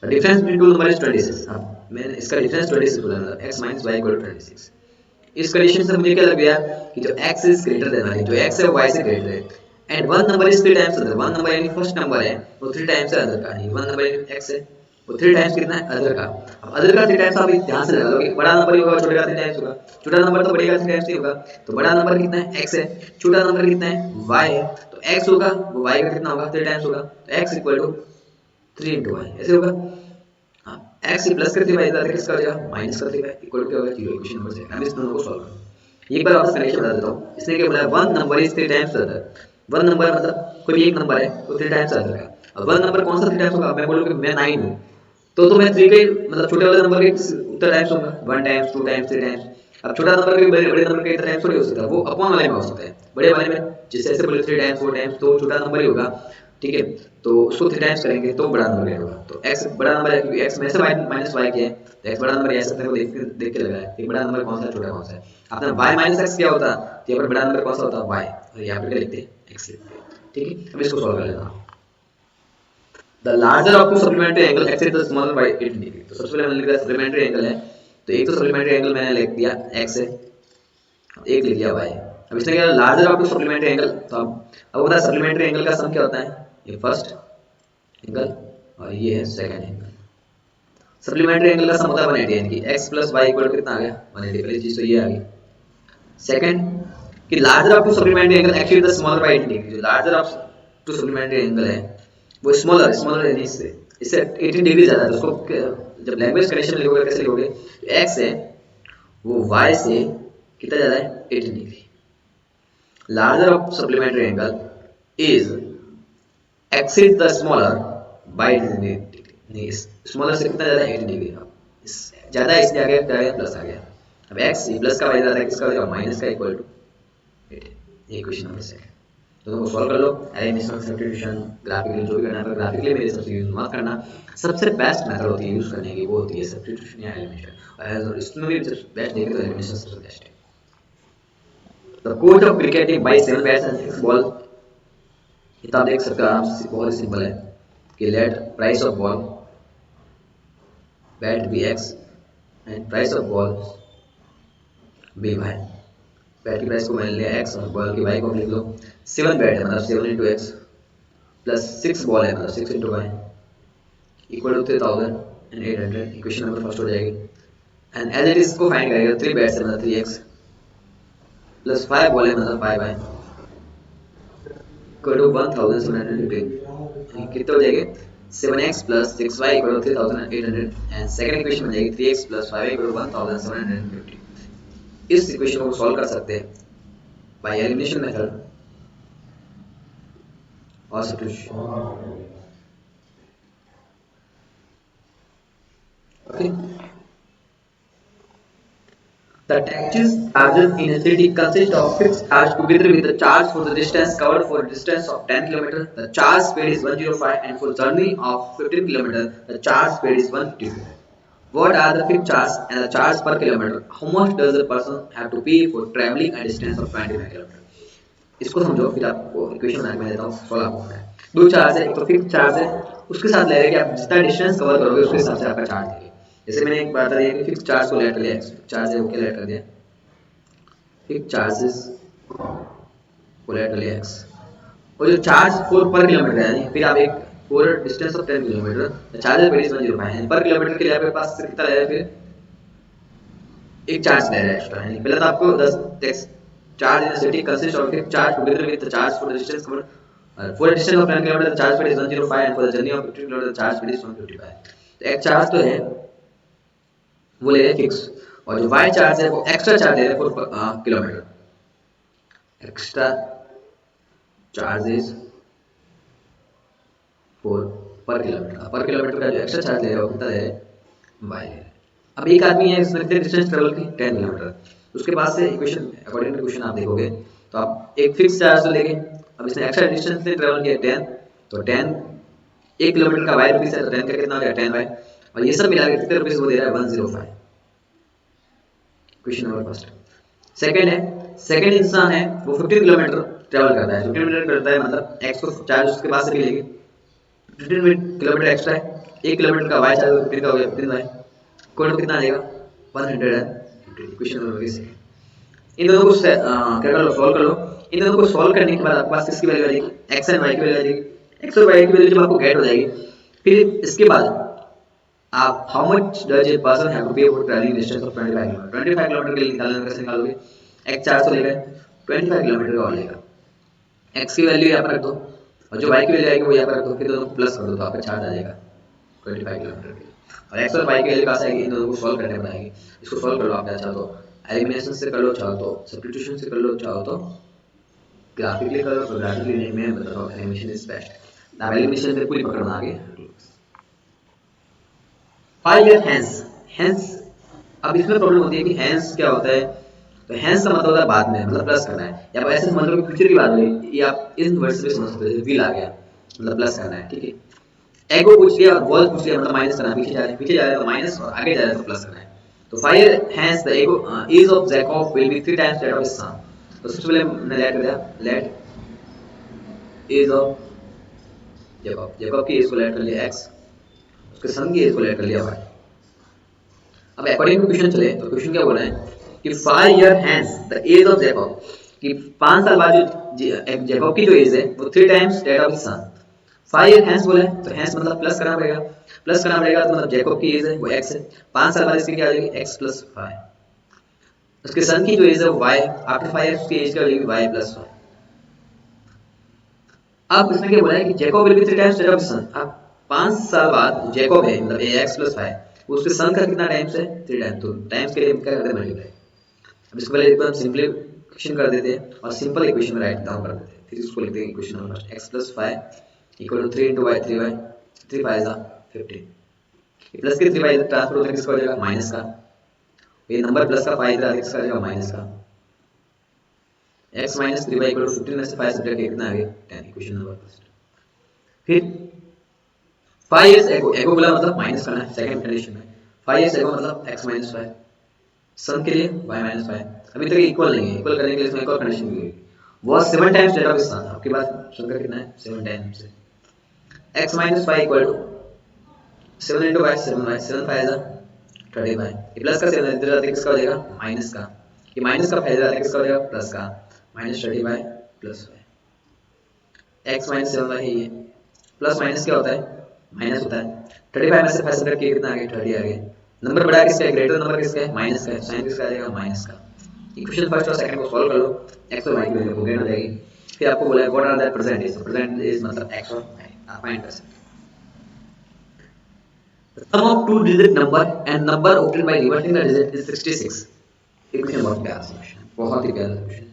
Difference between two number is 26। अब मैंने इसका डिफरेंस 26 बोला, x - y = 26। इस कंडीशन से मुझे क्या लग गया कि जो x is greater than y, जो x है y से ग्रेटर है, and one number is 3 times other, one number यानी फर्स्ट नंबर है वो 3 टाइम्स अदर का है, वन नंबर यानी x है वो 3 टाइम्स कितना है अदर का। अब अदर का 3 टाइम्स आप ध्यान से लगा लो कि बड़ा नंबर ही होगा छोटे का 3 टाइम्स होगा, छोटा नंबर तो बड़े का 3 टाइम्स नहीं होगा, तो बड़ा नंबर कितना है x है, छोटा नंबर कितना है y है, तो x होगा वो y का कितना होगा 3 टाइम्स होगा, तो x = 3 * y ऐसे होगा। हाँ, x प्लस करते हुए इधर किसका हो जाएगा माइनस करते हुए इक्वल क्या होगा 0, इक्वेशन नंबर 6। अब इस दोनों को सॉल्व करो, एक बार वापस कनेक्शन बता देता हूँ। इसने क्या बोला, one number is 3 times other, one number मतलब कोई एक नंबर है तो 3 टाइम्स अदर का। अब वन नंबर कौन सा 3 टाइम्स होगा, मैं बोलूँ कि मैं 9 हूँ तो मैं 3 के मतलब छोटे वाले नंबर के उतना टाइम्स होगा, 1 टाइम्स 2 टाइम्स 3 टाइम्स। अब छोटा नंबर के बड़े नंबर के इतना टाइम्स थोड़ी हो सकता है, वो अपॉन वाले में हो सकता है, बड़े वाले में जैसे ऐसे बोले 3 टाइम्स 4 टाइम्स तो छोटा नंबर ही होगा, ठीक है। तो उसको 3 टाइम्स करेंगे तो बड़ा नंबर होगा, तो x बड़ा नंबर है क्योंकि x में से माइनस y किया है, तो x बड़ा नंबर है, ऐसे को देख के लगा है कि बड़ा नंबर कौन सा छोटा कौन सा है। आपने y - x क्या होता है, तो यहाँ पर बड़ा नंबर कौन सा होता है y, और यहाँ पर क्या लिखते हैं x लिखते हैं, ठीक है। अब इसको सॉल्व कर लेना। The larger of two supplementary angle exceed the smaller by 18 degree, तो सबसे पहले मैंने लिखा सप्लीमेंट्री एंगल है, तो एक तो सप्लीमेंट्री एंगल मैंने लिख दिया x है, एक लिख दिया y। अब इसने क्या larger of two supplementary angle, तो अब बता सप्लीमेंट्री एंगल का सम क्या होता है, ये फर्स्ट एंगल और ये है सेकंड एंगल। सप्लीमेंट्री एंगल का सम होता है 180, यानी कि x + y = कितना आ गया 180, पहली चीज तो ये आ गई। सेकंड कि larger of two supplementary angle exceed the smaller by 18 degree, जो larger of two supplementary angle है वो स्मॉलर यानी इससे 18 डिग्री ज्यादा है, तो उसको जब लैंग्वेज कंडीशन लिखोगे कैसे लिखोगे, x है वो y से कितना ज्यादा है 18 degree. Larger of supplementary angle is exceed the smaller by 18 degree, smaller से कितना ज्यादा 18 डिग्री, ज्यादा है इसलिए आ गया प्लस आ गया। अब x प्लस का y ज्यादा है किसका हो जाएगा माइनस का इक्वल टू 18, ये क्वेश्चन नंबर 2। दोनों को सॉल्व कर लो, एलिमिनेशन सब्स्टिट्यूशन ग्राफिकली जो भी करना है, ग्राफिकली मेरे सबसे यूज मत करना, सबसे बेस्ट मेथड होती है यूज करने की वो होती है सब्स्टिट्यूशन या एलिमिनेशन, और इसमें भी बेस्ट देखें तो एलिमिनेशन सबसे बेस्ट है। The coach of cricketing by 7 bats and 6 ball. ये तो आप देख सकते हो आराम से, बहुत ही सिंपल है कि let price of ball bat be x and price of ball be y. Bat की प्राइस को मान लिया एक्स और बॉल की वाई को लिख लो। 7 बैट है मतलब 7 इंटू एक्स प्लस 6 बॉल है मतलब 6 into y equal to 3800। Equation number first हो जाएगी। एंड एज इट इज को फाइंड करेगा 3 बैट्स है मतलब 3x प्लस 5 बॉल है मतलब 5y इक्वल टू 1750। कितने हो जाएंगे 7x plus 6y equal to 3800 and second equation हो जाएगी 3x plus 5y equal to 1750। इस इक्वेशन को सॉल्व कर सकते हैं बाय एलिमिनेशन मेथड और substitution. Okay. The taxes charges in a city consist of fixed charge together with the charge for the distance covered for a distance of 10 km. The charge paid is 105 and for journey of 15 km the charge paid is 150. What are the fixed charge and the charge per kilometer? How much does the person have to pay for traveling a distance of 25 km? इसको समझो फिर आपको equation बना के मैं देता हूँ solve आपको करना है। दो चार्ज है, एक तो फिक्स चार्ज है उसके साथ ले रहे कि आप जितना डिस्टेंस कवर करोगे उसके हिसाब से आपका चार्ज देंगे। जैसे मैंने एक बात बताई कि फिक्स चार्ज को लेट कर लिया, चार्ज है ओके लेट कर दिया, फिक्स चार्जेस को लेट कर लिया एक्स और जो चार्ज पर किलोमीटर है यानी फिर आप एक for distance of 10 kilometre charge paid is 105 है पर किलोमीटर के लिए आपके पास कितना ले रहा है फिर एक चार्ज ले रहा है एक्स्ट्रा यानी पहले तो आपको 10 tax charge in a city consists of fixed charge together with the charge for the distance covered. For a distance of 10 km the charge paid is 105 and for the journey of 15 km the charge paid is 155. तो एक charge तो है वो ले रहे हैं fix और जो वाई चार्ज है वो एक्स्ट्रा चार्ज ले रहे हैं for kilometre. Extra charges for पर किलोमीटर का जो एक्स्ट्रा चार्ज ले रहे हैं वो कितना ले रहे हैं वाई ले रहे हैं। अब एक आदमी है इसने कितने डिस्टेंस ट्रेवल की 10 किलोमीटर, उसके पास से इक्वेशन अकॉर्डिंग टू इक्वेशन आप देखोगे तो आप एक फिक्स चार्ज तो लेंगे। अब इसने एक्स्ट्रा डिस्टेंस से ट्रेवल किया 10 तो 10 1 किलोमीटर का वाई रुपीस है तो 10 का कितना हो गया 10 वाई और ये सब मिला के कितने रुपीस वो दे रहा है 105। Question number first. सेकंड है सेकंड इंसान है वो 15 किलोमीटर ट्रेवल करता है, 15 किलोमीटर करता है मतलब एक्स को चार्ज उसके पास से भी लेंगे 15 किलोमीटर एक्स्ट्रा है 1 किलोमीटर का वाई चार्ज 15 का हो गया 15 वाई कोड कितना आएगा 150। क्वेश्चन नंबर 2 इन दोनों को क्या कर लो सॉल्व कर लो। इन दोनों को सॉल्व करने के बाद आपके पास किसकी वैल्यू आ जाएगी एक्स एंड वाई की वैल्यू आ जाएगी। एक्स और वाई की वैल्यू जब आपको गेट हो जाएगी फिर इसके बाद आप how much does a person have to pay for travelling distance of 25 kilometre 25 kilometre के लिए निकालना कैसे निकालोगे एक्स 400 लेगा 25 किलोमीटर का और लेगा एक्स की वैल्यू यहाँ पर रख दो और जो वाई की वैल्यू आएगी वो यहाँ पर रख दो फिर दोनों को प्लस कर दो तो आपका चार्ज आ जाएगा 25 किलोमीटर के लिए और एक्स और वाई की वैल्यू कहाँ से आएगी इन दोनों को सॉल्व करने पर आएगी। इसको सॉल्व कर लो आप चाहो तो एलिमिनेशन से कर लो चाहो तो सब्स्टिट्यूशन से कर लो चाहो तो ग्राफिकली कर लो। ग्राफिकली नहीं मैं बता रहा हूँ एलिमिनेशन इज बेस्ट। आप एलिमिनेशन में पूरी पकड़ना आगे 5 ईयर हेंस। अब इसमें प्रॉब्लम होती है कि हेंस क्या होता है तो हेंस का मतलब होता है बाद में मतलब प्लस करना है या ऐसे समझ लो कि फ्यूचर की बात हो रही ये आप इस वर्ड से समझ सकते हो विल आ गया मतलब प्लस करना है ठीक है। एगो पूछ लिया और वॉल पूछ लिया मतलब माइनस करना पीछे जा रहे हैं तो माइनस और आगे जा रहे हैं तो प्लस करना है। तो 5 hence the ego age of Jacob will be 3 times that of his son। तो सबसे पहले हमने लेट कर दिया लेट एज ऑफ जेकब की एज को लेट कर लिया x उसके सन की एज को लेट कर लिया y। अब अकॉर्डिंग टू क्वेश्चन चले तो क्वेश्चन क्या बोल रहा है कि 5 year hence the age of Jacob कि 5 साल बाद जो जेकब की जो एज है वो 3 times that of his son। 5 year hence बोला है तो hence मतलब प्लस करना पड़ेगा तो मतलब जेकब की एज है वो x है 5 साल बाद इसकी क्या आ जाएगी x प्लस 5 उसके सन की जो एज है वो y आफ्टर 5 years की एज क्या हो जाएगी y प्लस 5। अब इसमें क्या बोला है कि Jacob will be 3 times that of son. अब 5 साल बाद जेकब है मतलब x प्लस 5 उसके सन का कितना टाइम्स है 3 टाइम्स तो टाइम्स के लिए क्या करते हैं मल्टीप्लाई। अब इसको पहले एकदम सिंपलीफिकेशन कर देते हैं और सिंपल इक्वेशन में राइट डाउन कर देते हैं फिर इसको लिखते हैं equation number first x plus 5 equal to 3 into y 3y 3 5 is 15 plus के 3 y ट्रांसफर होकर किसका हो जाएगा माइनस का ये नंबर प्लस का 5 इधर किसका आ जाएगा माइनस का x minus 3y equal to 15 में से 5 सब्ट्रैक्ट कितना आ गया 10। Equation number first. फिर 5 is एगो बोला मतलब माइनस करना है सेकंड कंडीशन में 5 is एगो मतलब x minus 5 सन के लिए y minus 5 अभी तक इक्वल नहीं है, इक्वल करने के लिए इसमें एक और कंडीशन भी होगी, वो 7 टाइम्स डेट ऑफ इस था। आपकी बात सुनकर कितना है 7 टाइम्स से x minus five equal to 7 into y 7 y 7 five जा 35, ये प्लस का 7 इधर जाते किसका हो जाएगा माइनस का, ये माइनस का फाइव जाते किसका हो जाएगा प्लस का, minus 35 plus y x minus 7 y है ये, प्लस माइनस क्या होता है माइनस होता है, 35 में से 5 सब्ट्रैक्ट किया कितना आ गया 30 आ गया, नंबर बड़ा किसका है ग्रेटर नंबर किसका है माइनस का है, साइन किसका आ जाएगा माइनस का। इक्वेशन फर्स्ट और सेकंड को सॉल्व कर लो, x और y की वैल्यू गेन हो जाएगी, फिर आपको बोला है what are the percentage, percentage मतलब x और y आप फाइंड कर सकते हैं। The sum of two digit number and number obtained by reversing the digit is 66। ये क्वेश्चन बहुत प्यारा सा क्वेश्चन है, बहुत ही प्यारा क्वेश्चन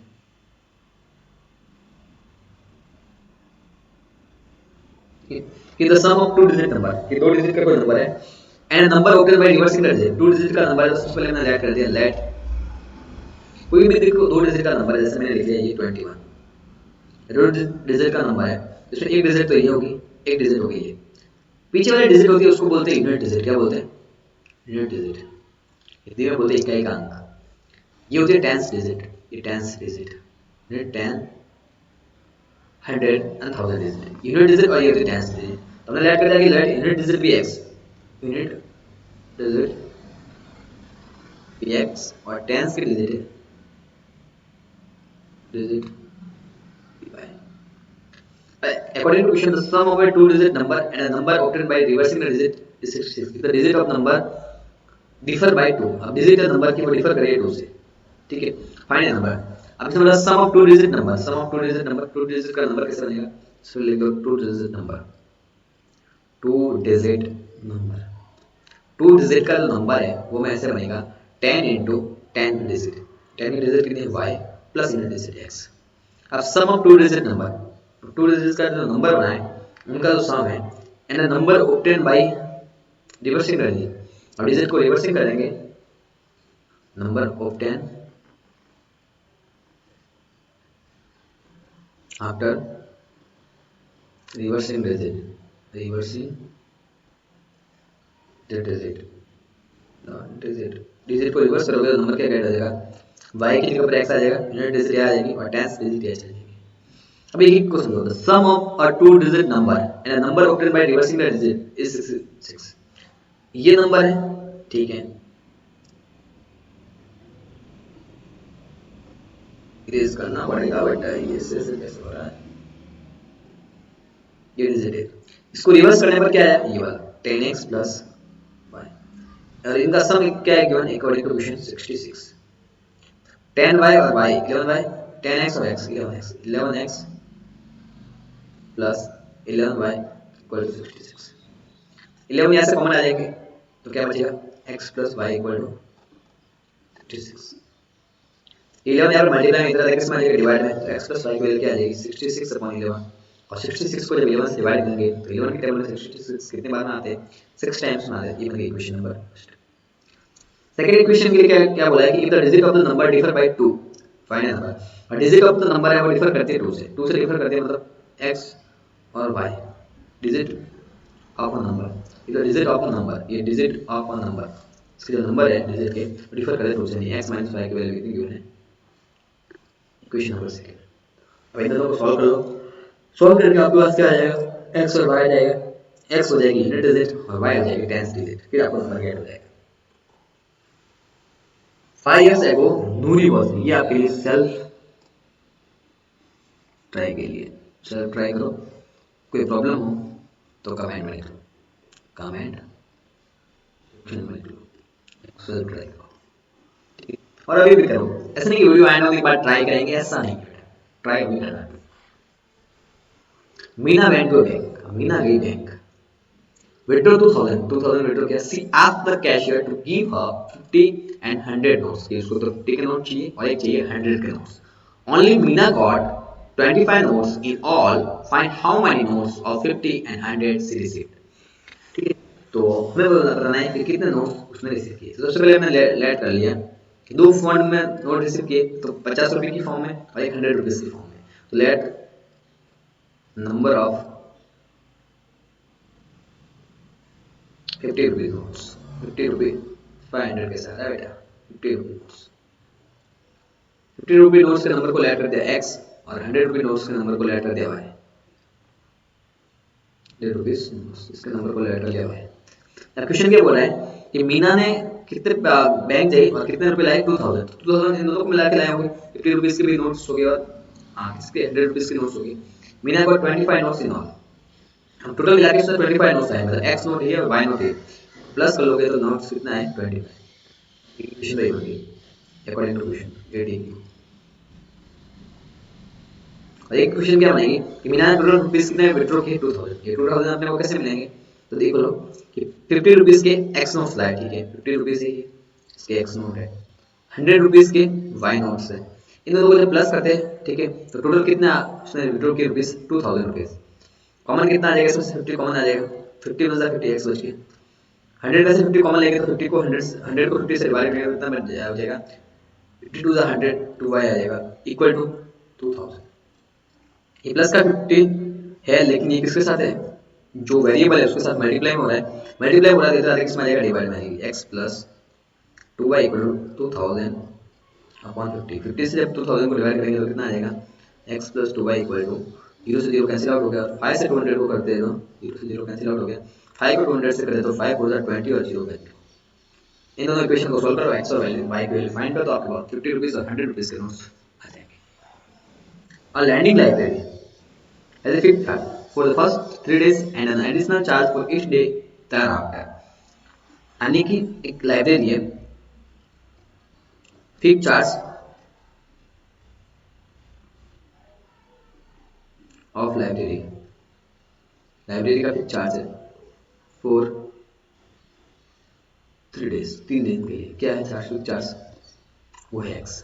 है कि the sum of two digit number, कि दो डिजिट का कोई नंबर है and number obtained by reversing the digit, to digit का नंबर है तो सबसे पहले मैंने लेट कर दिया, लेट कोई भी दो डिजिट का नंबर है, जैसे मैंने लिख दिया ये 21, दो डिजिट का नंबर है इसमें एक डिजिट तो ये होगी, एक डिजिट होगी ये, पीछे वाली डिजिट होती है उसको बोलते हैं यूनिट डिजिट, क्या बोलते हैं यूनिट डिजिट, हिंदी में बोलते हैं इकाई का अंक, ये होती है टेंस डिजिट, ये tens digit, unit 10 100 and 1000 digit, unit digit और ये होती है टेंस डिजिट। तो हमने लेट कर दिया कि लेट यूनिट डिजिट भी x, यूनिट डिजिट भी x और टेंस की digit digit by. According to question, the sum of a two-digit number and a number obtained by reversing the digit is 66. If the digit of number differ by 2, अब digit का number की वो differ करेगी 2 से, ठीक है, find a number। अब इसमें बोला sum of two-digit number, sum of two-digit number, two-digit का number कैसे बनेगा, इसमें लिख दो two-digit number, two-digit number, two-digit का जो number है वो में ऐसे बनेगा 10 into 10 digit, 10 की digit कितनी है y plus unit digit x। अब sum of two digit number, two digit का जो नंबर बना है उनका जो सम है and number obtain by reversing कर देंगे, अब डिजिट को रिवर्सिंग करेंगे, number obtain after reversing digit, reversing digit, digit digit को रिवर्स करोगे तो नंबर क्या गेट हो जाएगा, y की जगह पर x आ जाएगा, यूनिट डिजिट आ जाएगी और टेंस डिजिट आ जाएगी। अब एक क्वेश्चन दो, the sum of a two digit number and a number obtained by reversing the digit is 66। ये नंबर है, ठीक है, इरेज करना पड़ेगा बेटा, ये से कैसे हो रहा है, ये डिजिट है, इसको रिवर्स करने पर क्या है ये वाला 10x plus y, और इनका सम क्या है given according to question 66, 10y और y 11y, 10x और x 11x, 11x plus 11y equal to 66, 11 यहाँ से कॉमन आ जाएंगे तो क्या बचेगा x plus y equal to 66, 11 यहाँ पर मल्टीप्लाई इधर किस में आ जाएगा डिवाइड में, तो x plus y की वैल्यू क्या आ जाएगी 66 अपॉन 11, और 66 को जब 11 से डिवाइड करेंगे तो 11 के टेबल में 66 कितने बार में आते हैं 6 टाइम्स में आते हैं, ये बन गई equation number first. Second equation के लिए क्या क्या बोला है कि if the digit of the number differ by 2 find the number, और डिजिट ऑफ द नंबर है वो डिफर करते हैं 2 से, 2 से डिफर करते हैं मतलब x और y, digit of a number, इधर डिजिट ऑफ अ नंबर, ये डिजिट ऑफ अ नंबर, इसके जो नंबर है डिजिट के डिफर करते हैं 2 से, नहीं x माइनस y की वैल्यू कितनी गिवन है इक्वेशन नंबर सेकंड। अब इन दोनों को सॉल्व कर लो, सॉल्व करके आपके पास क्या आ जाएगा x और y आ जाएगा, x हो जाएगी यूनिट डिजिट और y हो जाएगी टेंस डिजिट, फिर आपको नंबर गेट हो जाएगा। 5 years ago नूरी वॉज, ये आपके लिए सेल्फ ट्राई के लिए, सेल्फ ट्राई करो, कोई प्रॉब्लम हो तो कमेंट में लिखो, कमेंट में लिखो, सेल्फ ट्राई करो, ठीक है, और अभी भी करो, ऐसा नहीं कि वीडियो एंड होने के बाद ट्राई करेंगे, ऐसा नहीं, ट्राई भी करना। Meena went to bank, Meena गई बैंक, withdraw 2000, 2000 withdraw किया, she asked the cashier to give her 50 and 100 notes, कि उसको तो 50 के नोट चाहिए और एक चाहिए 100 के notes, only Meena got 25 notes in all, find how many notes of 50 and 100 she received, ठीक है, तो हमें बताना है कि कितने नोट्स उसने रिसीव किए। तो सबसे पहले मैंने लेट कर लिया कि दो फॉर्म में नोट रिसीव किए, तो 50 रुपए की फॉर्म में और एक 100 रुपीज की फॉर्म में, तो let number of 50 rupees notes, 50 rupees 500 के साथ है बेटा, 50 रुपीज नोट्स, 50 रुपये नोट्स के नंबर को ऐड कर दिया x और 100 रुपये नोट्स के नंबर को ऐड कर दिया y। 100 रुपीज इसके नंबर को ऐड कर दिया y। अब क्वेश्चन क्या बोल रहा है कि मीना ने कितने बैंक गई और कितने रुपए लाए 2000 इन दोनों को मिला के लाए होंगे। 50 रुपीज के भी नोट्स हो गए और किसके 100 रुपीज के नोट्स हो गए। मीना को 25 नोट्स इन ऑल, हम टोटल मिला के इसमें 25 नोट्स आए, मतलब x नोट है और y नोट है, प्लस कर लोगे तो नोट्स कितना है 25। इक्वेशन तो ये होगी अकॉर्डिंग टू क्वेश्चन 18। और एक क्वेश्चन क्या बनेगी कि मीना ने टोटल रुपीस कितने विड्रॉ किए 2000। ये 2000 अपने को कैसे मिलेंगे, तो देख लो कि 50 रुपीस के x नोट्स लाए, ठीक है 50 रुपीस इसके x नोट है, 100 रुपीस के y नोट्स है, इन दोनों को जब प्लस करते हैं, ठीक है, तो टोटल कितना उसने विड्रॉ किए रुपीस 2000 रुपीस। कॉमन कितना आ जाएगा इसमें 50 कॉमन आ जाएगा, 50 में 50 x बच गया। 100 में से 50 कॉमन लेंगे तो 50 को 100 को 50 से डिवाइड करेंगे कितना बच जाएगा 50 टू 100 2y आ जाएगा इक्वल टू 2000। ये प्लस का 50 है लेकिन ये किसके साथ है, जो वेरिएबल है उसके साथ मल्टीप्लाई हो रहा है, मल्टीप्लाई हो रहा है तो इसमें आ जाएगा डिवाइड में आएगी x plus 2y equal to 2000 upon 50। 50 से जब 2000 को डिवाइड करेंगे तो कितना आ जाएगा x plus 2y equal to 0 से 0 कैंसिल आउट हो गया, 5 से 200 को करते हैं तो 0 से 0 कैंसिल आउट हो गया, 5 को 200 से करते तो 5 हो जाए 20 और 0 बच गया। इन दोनों इक्वेशन को सॉल्व करो, x और y को फाइंड करो तो आपके पास 50 रुपीस और 100 रुपीस के नोट्स आ जाएंगे। और lending library as a fifth charge for the first 3 days and an additional charge for each day thereafter। यानी कि एक लाइब्रेरी है, fix charge of library, library का फिक्स चार्ज है फॉर 3 डेज 3 दिन के लिए, क्या है चार्ज, फिक्स चार्ज वो है x,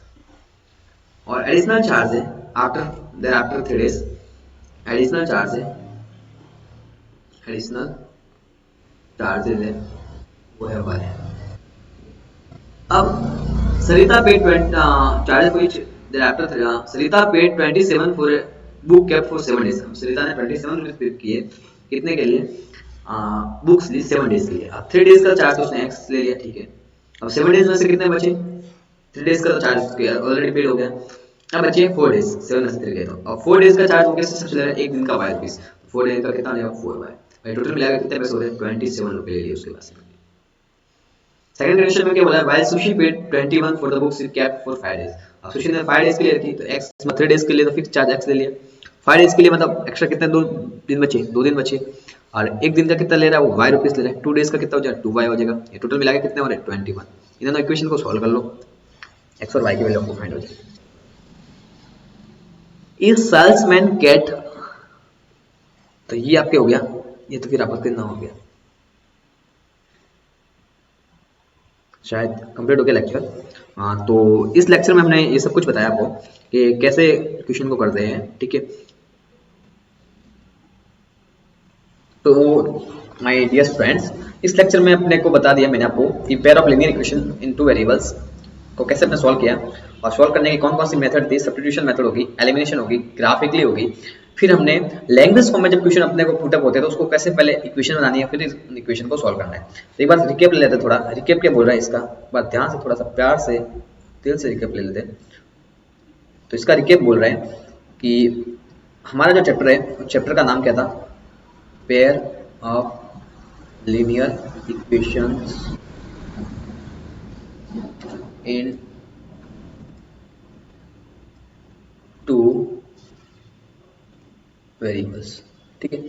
और एडिशनल चार्ज है आफ्टर 3 डेज, एडिशनल चार्ज है, एडिशनल चार्जेज है वो है y। अब Sarita paid charges for each thereafter Sarita paid 27 for book kept for 7 days. Sarita ने 27 रुपए पे किए कितने के लिए, बुक्स ली 7 डेज के लिए। अब 3 डेज का चार्ज उसने x ले लिया, ठीक है। अब 7 डेज में से कितने बचे, 3 डेज का तो चार्ज ऑलरेडी पेड हो गया, अब बचे 4 डेज 7 में से 3 गए तो अब 4 डेज का चार्ज वो कैसे सबसे ले रहा है, एक दिन का y रुपीस, 4 डेज का कितना हो जाएगा 4y, भाई टोटल मिलाकर कितने पैसे हो रहे हैं 27 रुपए ले लिए उसके पास। सेकंड कंडीशन में क्या बोला है, while sushi paid 21 for the books it kept for 5 days. अब सुशी ने 5 डेज के लिए रखी तो x में 3 डेज के लिए तो फिक्स चार्ज x ले लिया, 5 डेज के लिए मतलब एक्स्ट्रा कितने 2 दिन बचे, 2 दिन बचे, और एक दिन का कितना ले रहा है वो y रुपीस ले रहा है, 2 डेज का कितना हो जाएगा 2y हो जाएगा। ये टोटल मिला के कितने हो रहे हैं 21। इन दोनों इक्वेशन को सॉल्व कर लो, x और y की वैल्यू आपको फाइंड हो जाएगी। इफ सेल्समैन गेट, तो ये आपके हो गया, ये तो फिर आपका कितना हो गया, शायद कंप्लीट हो गया लेक्चर। तो इस लेक्चर में हमने ये सब कुछ बताया आपको कि कैसे क्वेश्चन को करते हैं, ठीक है। तो माय डियर फ्रेंड्स, इस लेक्चर में अपने को बता दिया मैंने आपको कि pair of linear equation in 2 variables को कैसे अपने सॉल्व किया, और सॉल्व करने की कौन कौन सी मेथड थी, सब्स्टिट्यूशन मेथड होगी, एलिमिनेशन होगी, ग्राफिकली होगी। फिर हमने लैंग्वेज फॉर्म में जब क्वेश्चन अपने को पुटअप होते हैं तो उसको कैसे पहले इक्वेशन बनानी है, फिर इस इक्वेशन को सॉल्व करना है। तो एक बार रिकेप ले लेते हैं, थोड़ा रिकेप क्या बोल रहा है इसका, बात ध्यान से थोड़ा सा प्यार से दिल से रिकेप ले लेते हैं। तो इसका रिकेप बोल रहे हैं कि हमारा जो चैप्टर है, चैप्टर का नाम क्या था, pair of linear equations in 2 variables, ठीक है।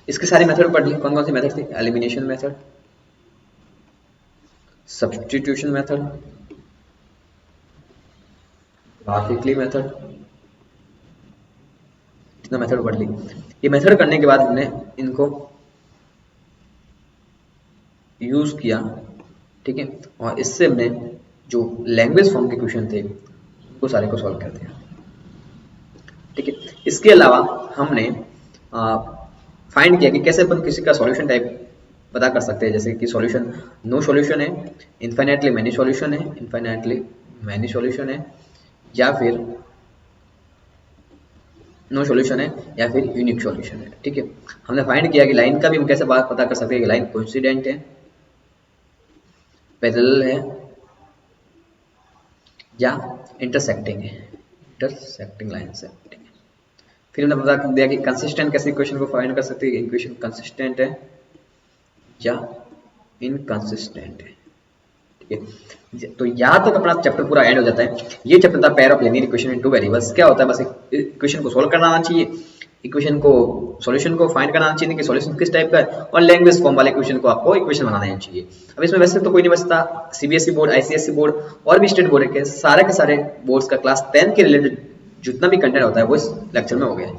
इसके सारे मेथड पढ़ लिए, कौन कौन सी मेथड थी, elimination method, substitution method, graphically method, इतना मेथड पढ़ ली। ये मेथड करने के बाद हमने इनको यूज किया, ठीक है, और इससे हमने जो लैंग्वेज फॉर्म के क्वेश्चन थे वो सारे को सॉल्व कर दिया, ठीक है। इसके अलावा हमने फाइंड किया कि कैसे अपन किसी का सॉल्यूशन टाइप पता कर सकते हैं, जैसे कि सॉल्यूशन नो सॉल्यूशन है, इनफाइनाइटली मैनी सॉल्यूशन है, इनफाइनाइटली मैनी सॉल्यूशन है, या फिर नो सॉल्यूशन है, या फिर यूनिक सॉल्यूशन है, ठीक है। हमने फाइंड किया कि लाइन का भी हम कैसे बात पता कर सकते हैं कि लाइन कोइंसिडेंट है, पैरेलल है, या इंटरसेक्टिंग है, इंटरसेक्टिंग लाइन से, ठीक है। फिर हमने बता दिया कि कंसिस्टेंट कैसे इक्वेशन को फाइंड कर सकते हैं, इक्वेशन कंसिस्टेंट है या इनकंसिस्टेंट है, ठीक है। तो यहाँ तक अपना चैप्टर पूरा एंड हो जाता है। ये चैप्टर था pair of linear equation in two variables. क्या होता है, बस इक्वेशन को सोल्व करना आना चाहिए, इक्वेशन को सॉल्यूशन को फाइंड करना चाहिए कि सॉल्यूशन किस टाइप का है, और लैंग्वेज फॉर्म वाले इक्वेशन को आपको इक्वेशन बनाना चाहिए। अब इसमें वैसे तो कोई नहीं बचता, सीबीएसई बोर्ड, आईसीएसई बोर्ड और भी स्टेट बोर्ड के सारे बोर्ड्स का क्लास 10 के रिलेटेड जितना भी कंटेंट होता है वो इस लेक्चर में हो गया है।